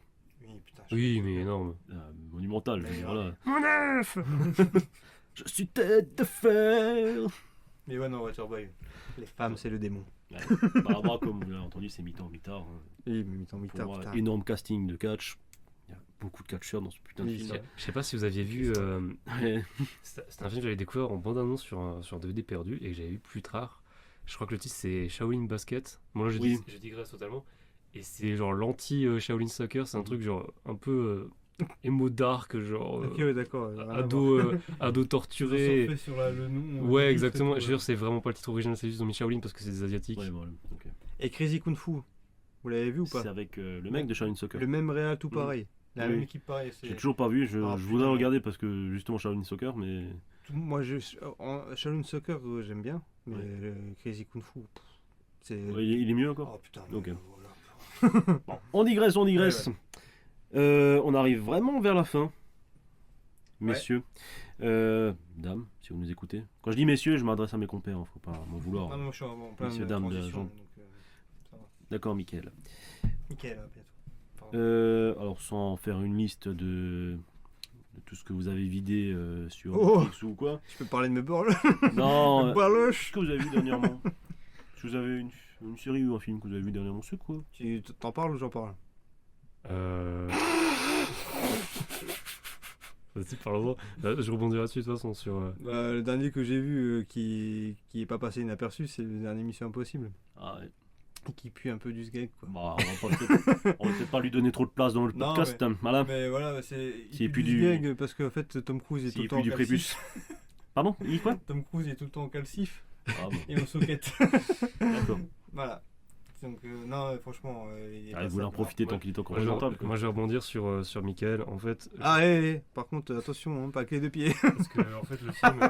Oui, putain, oui, mais énorme. Monumental, je veux dire, voilà. Mon œuf. Je suis tête de fer. Mais ouais, non, Waterboy. Les femmes, c'est le démon. Ouais. Bah, comme vous l'avez entendu, c'est mi-temps, mi-tard. Hein. Oui, mi-temps, mi-tard. Pour moi, énorme casting de catch. Il y a beaucoup de catcheurs dans ce putain de film. Je sais pas si vous aviez vu. C'est un film que j'avais découvert en bande-annonce sur DVD perdu et que j'avais vu plus tard. Je crois que le titre c'est Shaolin Basket. Bon, là, je digresse totalement. Et c'est genre l'anti-Shaolin Soccer, c'est un truc genre un peu émo dark, genre ok, ouais, d'accord, ado torturé. Sur le nom, ouais, exactement. Je jure, c'est vraiment pas le titre original, c'est juste dans Shaolin parce que c'est des asiatiques. Ouais, voilà. Okay. Et Crazy Kung Fu, vous l'avez vu ou pas? C'est avec le mec de Shaolin Soccer. Le même réal, tout pareil. La même équipe pareil. J'ai toujours pas vu, je voudrais regarder parce que justement Shaolin Soccer, mais. Moi, Shaolin Soccer, j'aime bien, mais Crazy Kung Fu, il est mieux encore. Oh putain. Okay. Bon, on digresse. Ouais. On arrive vraiment vers la fin, messieurs. Dames, si vous nous écoutez. Quand je dis messieurs, je m'adresse à mes compères, faut pas m'en vouloir. Ah non, je suis en plein messieurs, dames, d'accord, Mickaël. Mickaël, bientôt. Alors, sans faire une liste de tout ce que vous avez vidé sur Netflix ou quoi. Je peux parler de mes borles? Non. Qu'est-ce que vous avez vu dernièrement? Si vous avez une série ou un film que vous avez vu dernièrement, c'est quoi? Tu t'en parles ou j'en parle? Vas-y, parle-en. Je rebondirai là-dessus de toute façon sur. Le dernier que j'ai vu qui est pas passé inaperçu, c'est le dernier Mission Impossible. Ah ouais. Qui pue un peu du sgeg, quoi. Bah, on va peut-être pas lui donner trop de place dans le podcast. Non, voilà. Mais voilà, c'est. Il pue du sgeg parce qu'en fait Tom Cruise est tout le temps en calcif. Pardon? Il quoi? Tom Cruise est tout le temps en calcif. Ah bon. Et en soquette. D'accord. Voilà. Donc non, franchement, il voulait en profiter tant qu'il était encore présentable. Moi, je vais rebondir sur Mickaël. En fait. Ah, par contre, attention, hein, pas que les deux pieds. Parce que en fait, le film,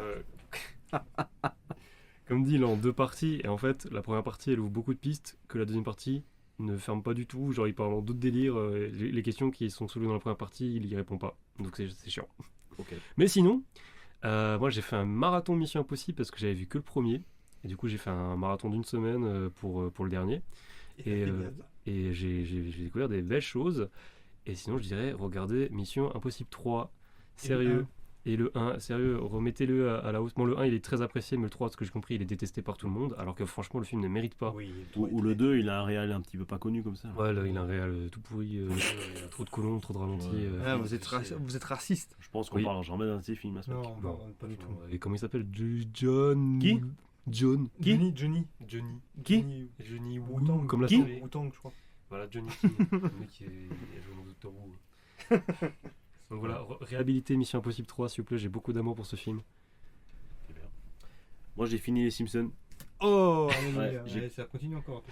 comme dit, il est en deux parties. Et en fait, la première partie, elle ouvre beaucoup de pistes que la deuxième partie ne ferme pas du tout. Genre, il parle en d'autres délires. Les questions qui sont soulevées dans la première partie, il y répond pas. Donc c'est chiant. Okay. Mais sinon, moi, j'ai fait un marathon Mission Impossible parce que j'avais vu que le premier. Et du coup, j'ai fait un marathon d'une semaine pour le dernier. Et j'ai découvert des belles choses. Et sinon, je dirais, regardez Mission Impossible 3. Sérieux. Et le 1, sérieux, remettez-le à la hausse. Bon, le 1, il est très apprécié, mais le 3, de ce que j'ai compris, il est détesté par tout le monde, alors que franchement, le film ne mérite pas. Ou le 2, il a un réal un petit peu pas connu comme ça. Ouais, là, il a un réal tout pourri, il y a trop de colons, trop de ralentis. Vous êtes raciste. Je pense qu'on parle jamais d'un de ces films à ce mec. Non, pas du tout. Et comment il s'appelle John. Qui John. Johnny. Qui Johnny Woo, Wu-Tang. comme la Qui série. Wu-Tang, je crois. Voilà, Johnny King, le mec qui a joué dans Doctor Who. Donc voilà, réhabiliter Mission Impossible 3, s'il vous plaît, j'ai beaucoup d'amour pour ce film. Moi, j'ai fini les Simpsons. Oh, Ouais, ça continue encore.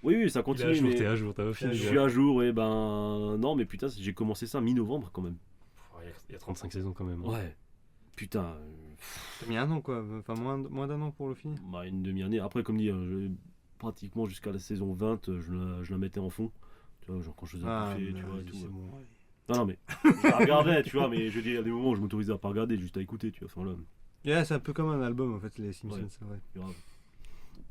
Oui, ça continue. Il est à jour, mais t'es à jour, t'as fini. Je suis à jour, et non, mais putain, j'ai commencé ça mi-novembre quand même. Il y a 35 saisons quand même. Ouais. Putain. T'as mis un an quoi, enfin moins d'un an pour le film. Bah, une demi-année. Après, comme dit, pratiquement jusqu'à la saison 20, je la mettais en fond. Tu vois, genre quand je faisais un buffet, tu vois, et tout. C'est bon. Non, mais je la regardais, tu vois, mais je dis, il y a des moments où je m'autorisais à pas regarder, juste à écouter, tu vois. Enfin, là, Yeah, c'est un peu comme un album en fait, les Simpsons, Ouais. c'est vrai. grave.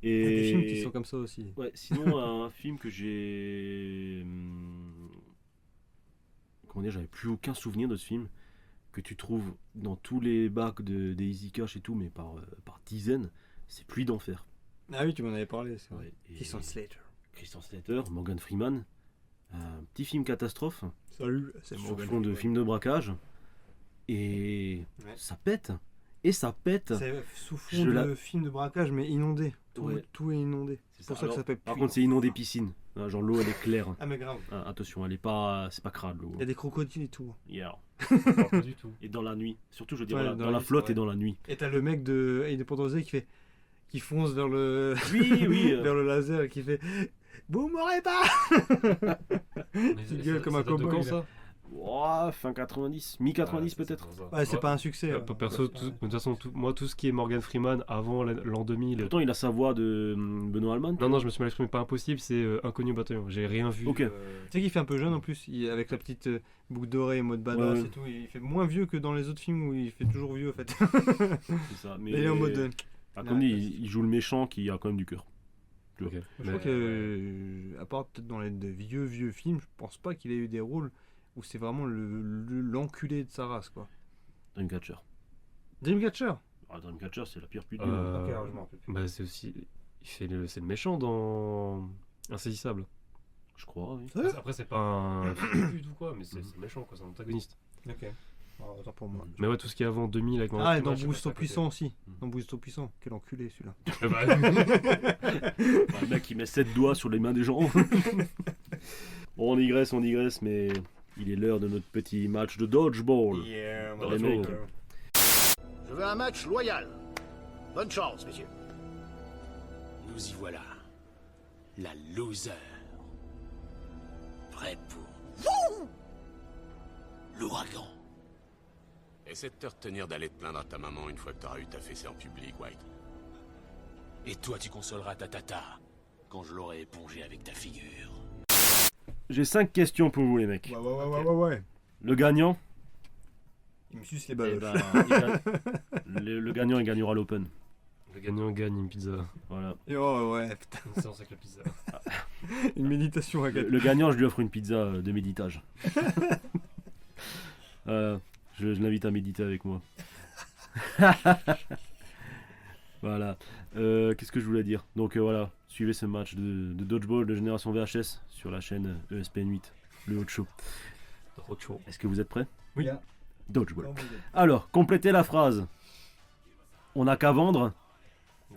Il y a des Et films qui sont comme ça aussi. ouais, sinon, un film que j'ai. Comment dire, j'avais plus aucun souvenir de ce film, que tu trouves dans tous les bacs des Easy Cash et tout, mais par dizaines, c'est Pluie d'enfer. Ah oui, tu m'en avais parlé, c'est vrai. Ouais, et Christian Slater. Christian Slater, Morgan Freeman, un petit film catastrophe, Salut, c'est sur Morgan fond de Freeman. film de braquage, et Ouais. ça pète, et ça pète. C'est sous fond Je de la- film de braquage, mais inondé. Ouais. Tout est inondé. C'est pour ça que Alors, ça s'appelle par Pluie. contre, c'est inondé piscine. Hein, genre l'eau, elle est claire. Ah mais grave. Hein, attention, elle est pas, c'est pas crade l'eau. Il y a des crocodiles et tout. Yeah. Pas du tout. Et dans la nuit, surtout je veux dire Ouais, dans dans la la nuit, flotte c'est et dans la nuit. Et t'as le mec de Independence Day qui fonce vers le Oui. vers le laser et qui fait vous m'aurez pas. Il gueule comme un ça date de cowboy. quand, là. ça Oh, fin 90, mi-90 peut-être. Ouais, c'est pas un succès. hein. Perso, de toute façon, moi, tout ce qui est Morgan Freeman avant l'an 2000. Pourtant, il a sa voix de Benoît Alman. Non, je me suis mal exprimé, pas impossible, c'est Inconnu Bataillon. J'ai rien vu. Ok. Tu sais qu'il fait un peu jeune en plus, avec la petite boucle d'oreille en mode badass Ouais. et tout. Il fait moins vieux que dans les autres films où il fait toujours vieux en fait. C'est ça. Mais Il est en mode. comme dit, il joue le méchant qui a quand même du cœur. Ok. Je crois que, à part peut-être dans les de vieux films, je pense pas qu'il ait eu des rôles où c'est vraiment l'enculé de sa race quoi. Dreamcatcher. Dreamcatcher. Dreamcatcher, c'est la pire pute du monde. Ok, alors je m'en rappelle plus. Bah, c'est aussi. C'est le méchant dans Insaisissable. Je crois, oui. Après, c'est pas un pute ou quoi, mais c'est le méchant, quoi, c'est un antagoniste. Ok. Alors, autant pour moi. Mais ouais, tout ce qui est avant 2000 avec Morgan Ah, et Freeman, dans je sais Boost pas, au puissant aussi. Dans Boost au puissant. Quel enculé celui-là. Le mec qui met 7 doigts sur les mains des gens. Bon, on digresse, mais il est l'heure de notre petit match de dodgeball. Yeah, Les mecs. Je veux un match loyal. Bonne chance, messieurs. Nous y voilà. La loser. Prêt pour l'ouragan. Essaie de te retenir d'aller te plaindre à ta maman une fois que t'auras eu ta fessée en public, White. Et toi, tu consoleras ta tata quand je l'aurai épongée avec ta figure. J'ai 5 questions pour vous, les mecs. Ouais. Le gagnant, Il me suce les eh balles. ben, le gagnant, il gagnera l'Open. Le gagnant gagne une pizza. Voilà. Oh ouais, putain. Une séance avec la pizza. Une méditation à Le gagnant, je lui offre une pizza de méditage. Je l'invite à méditer avec moi. Voilà. Qu'est-ce que je voulais dire? Donc voilà, suivez ce match de dodgeball de Génération VHS sur la chaîne ESPN8, le Hot Show. Est-ce que vous êtes prêts? Oui. Dodgeball. Alors, complétez la phrase. On n'a qu'à vendre.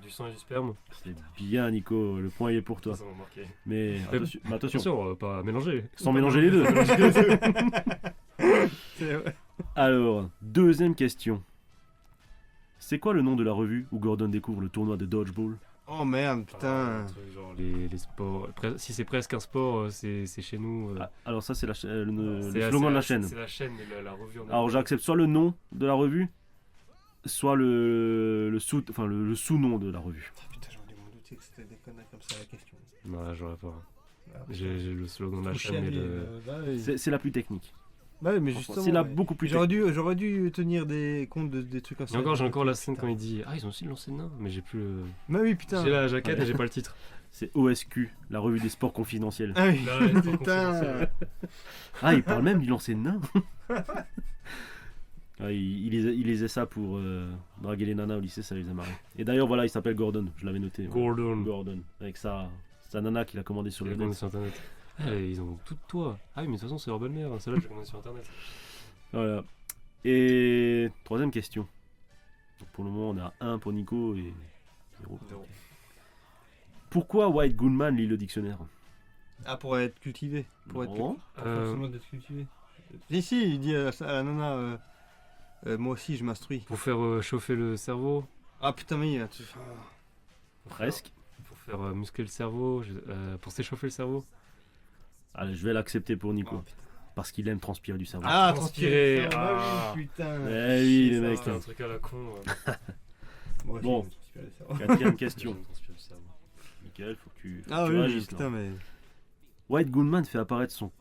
Du sang et du sperme. C'est bien, Nico. Le point il est pour toi. Ça m'a marqué. Mais attention. Attention, pas mélanger. Sans mélanger les deux. Alors, deuxième question. C'est quoi le nom de la revue où Gordon découvre le tournoi de dodgeball? Oh merde, putain. Genre les sports. Si c'est presque un sport, c'est chez nous. Alors ça, c'est le C'est slogan de la chaîne. C'est la chaîne, la revue en Alors j'accepte soit le nom de la revue, soit le sous-nom de la revue. Putain, j'aurais dû m'en douter que c'était des conneries comme ça la question. Non, là, j'aurais pas. J'ai le slogan de la Trop chaîne. chialé, C'est la plus technique. Bah mais justement. C'est la beaucoup plus J'aurais dû tenir des compte des trucs comme ça. Et encore, j'ai encore la scène quand il dit ah, ils ont aussi lancé le nain, mais j'ai plus le. Bah oui, putain. J'ai la jaquette et j'ai pas le titre. C'est OSQ, la revue des sports confidentiels. Ah oui, Non, putain. Ah, il parle même du lancer de nain. Ouais, il lisait ça pour draguer les nanas au lycée, ça les a marrés. Et d'ailleurs, voilà, il s'appelle Gordon, je l'avais noté. Gordon, avec sa nana qu'il a commandé sur le net. Sur internet. Ah, ils ont tout de toi. Ah oui, mais de toute façon, c'est leur belle-mère. Celle-là, j'ai commandé sur internet. Voilà. Et troisième question. Donc, pour le moment, on a 1 pour Nico et 0. Pourquoi White Goodman lit le dictionnaire? Ah, pour être cultivé. Pour être Non. pas forcément d'être cultivé. Si, il dit à la nana, moi aussi je m'instruis. Pour faire chauffer le cerveau. Ah putain, mais Presque. Pour faire muscler le cerveau, pour s'échauffer le cerveau. Allez, je vais l'accepter pour Nico. Oh, parce qu'il aime transpirer du cerveau. Ah, transpirer. Ah, oui, putain. Eh oui, les mecs. C'est un truc à la con. Bon, 4ème question. Michael, faut que tu Ah oui, réagisses, putain, mais... White Goodman fait apparaître son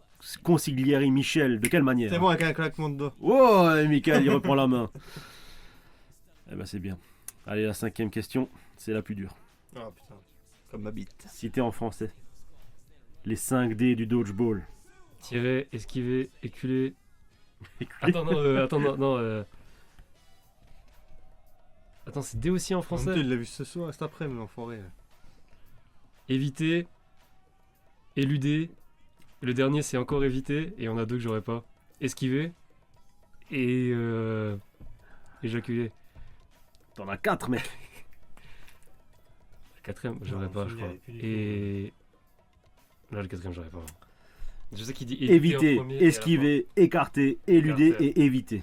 consigliere Michel. De quelle manière? C'est bon, avec un claquement de doigts. Oh, et Michael, il reprend la main. Eh ben, c'est bien. Allez, la 5ème question, c'est la plus dure. Ah putain, comme ma bite. Cité en français. Les 5 D du dodgeball. Tirer, esquiver, éculer. Attends, non. Attends, c'est D aussi en français. Il l'a vu ce soir, cet après-midi, l'enfoiré. Éviter, éluder. Et le dernier, c'est encore éviter. Et on a 2 que j'aurais pas. Esquiver et éjaculer. T'en as 4, mec. Le 4ème, j'aurais pas, je crois. Et là, le 4ème, j'aurais pas. Je sais qu'il dit éviter, en premier, esquiver, écarter, éluder et éviter.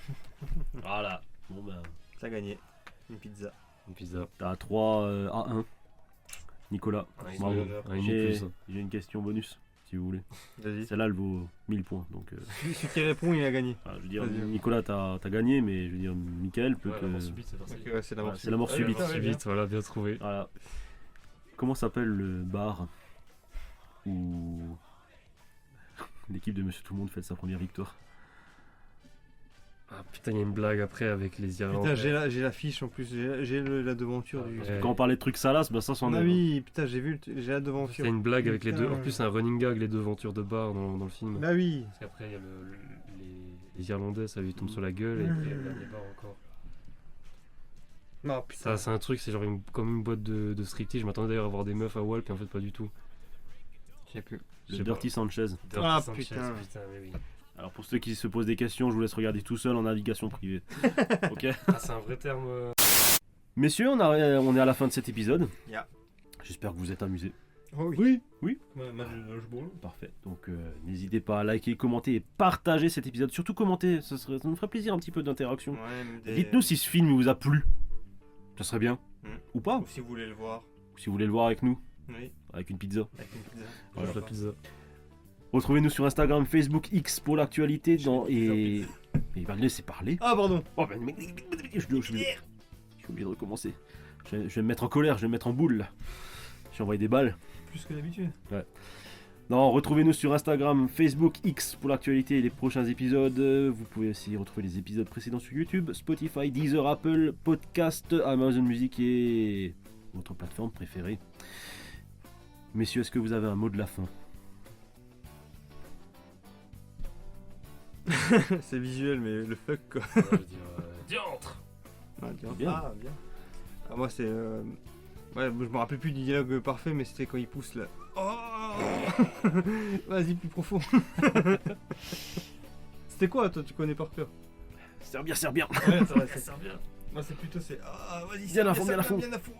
Voilà. Bon ben, t'as gagné. Une pizza. T'as 3 à 1. Nicolas, bravo. J'ai une question bonus, si vous voulez. Vas-y. Celle-là, elle vaut 1000 points. Donc, celui qui répond, il a gagné. Je veux dire, Nicolas, t'as gagné, mais je veux dire, Michael peut te... La mort subite, c'est parti. Okay, c'est la mort c'est la mort subite. La mort subite, voilà, bien trouvé. Voilà. Comment s'appelle le bar où l'équipe de Monsieur Tout-le-Monde fête sa première victoire? Ah putain, il y a une blague après avec les Irlandais. Putain, j'ai l'affiche en plus, j'ai la devanture du... Quand on parlait de trucs salaces, bah ça s'en est. Ah oui, putain, j'ai la devanture. C'est une blague avec les deux. En plus, c'est un running gag, les deux aventures de bar dans le film. Ah oui. Parce qu'après, il y a les Irlandais, ça lui tombe sur la gueule et après, le dernier bar encore. Non, putain. Ça, c'est un truc, c'est genre comme une boîte de striptease. Je m'attendais d'ailleurs à voir des meufs à Walp, et en fait, pas du tout. Je sais plus. Le Dirty Sanchez. Ah putain. Mais oui. Alors pour ceux qui se posent des questions, je vous laisse regarder tout seul en navigation privée. Ok. Ah, c'est un vrai terme. Messieurs, on est à la fin de cet épisode. Yeah. J'espère que vous êtes amusés. Oh oui. Oui. Match de dodgeball. Parfait. Donc n'hésitez pas à liker, commenter et partager cet épisode. Surtout commenter, ça nous ferait plaisir un petit peu d'interaction. Ouais, dites-nous si ce film vous a plu. Ça serait bien. Ou pas. Ou si vous voulez le voir. Ou si vous voulez le voir avec nous. Oui. Avec une pizza. Avec une pizza. Voilà. La pizza. Retrouvez-nous sur Instagram, Facebook, X pour l'actualité et il va me laisser parler. Ah pardon. Oh ben je suis obligé de recommencer. Je vais me mettre en colère, je vais me mettre en boule là. J'ai envoyé des balles. Plus que d'habitude. Ouais. Non, retrouvez-nous sur Instagram, Facebook, X pour l'actualité et les prochains épisodes. Vous pouvez aussi retrouver les épisodes précédents sur YouTube, Spotify, Deezer, Apple, Podcast, Amazon Music et votre plateforme préférée. Messieurs, est-ce que vous avez un mot de la fin? C'est visuel, mais le fuck quoi. Je veux dire, diantre. Ah, diantre. Bien. Ah, bien. Ah, moi c'est. Ouais, je me rappelle plus du dialogue parfait, mais c'était quand il pousse là. Oh. Vas-y, plus profond. C'était quoi, toi, tu connais par cœur? Serbien, Serbien. Ouais, ça va, c'est Serbien. Moi c'est plutôt c'est. Ah, vas-y, bien à fond, bien à fond. Bien à fond.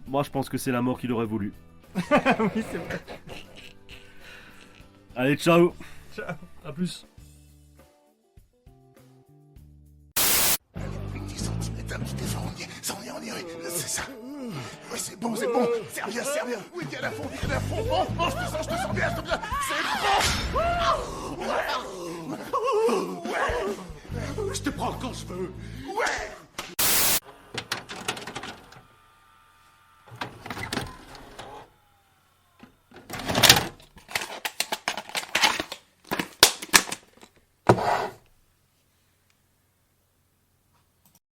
Moi, je pense que c'est la mort qu'il aurait voulu. Oui, c'est vrai. Allez, ciao. Ciao. A plus. 10 cm, un petit effort, on y est, c'est ça. Ouais, c'est bon, Serbien. Oui, viens à fond, bon, je te sens bien, c'est bon. Ouais. Je te prends quand je veux.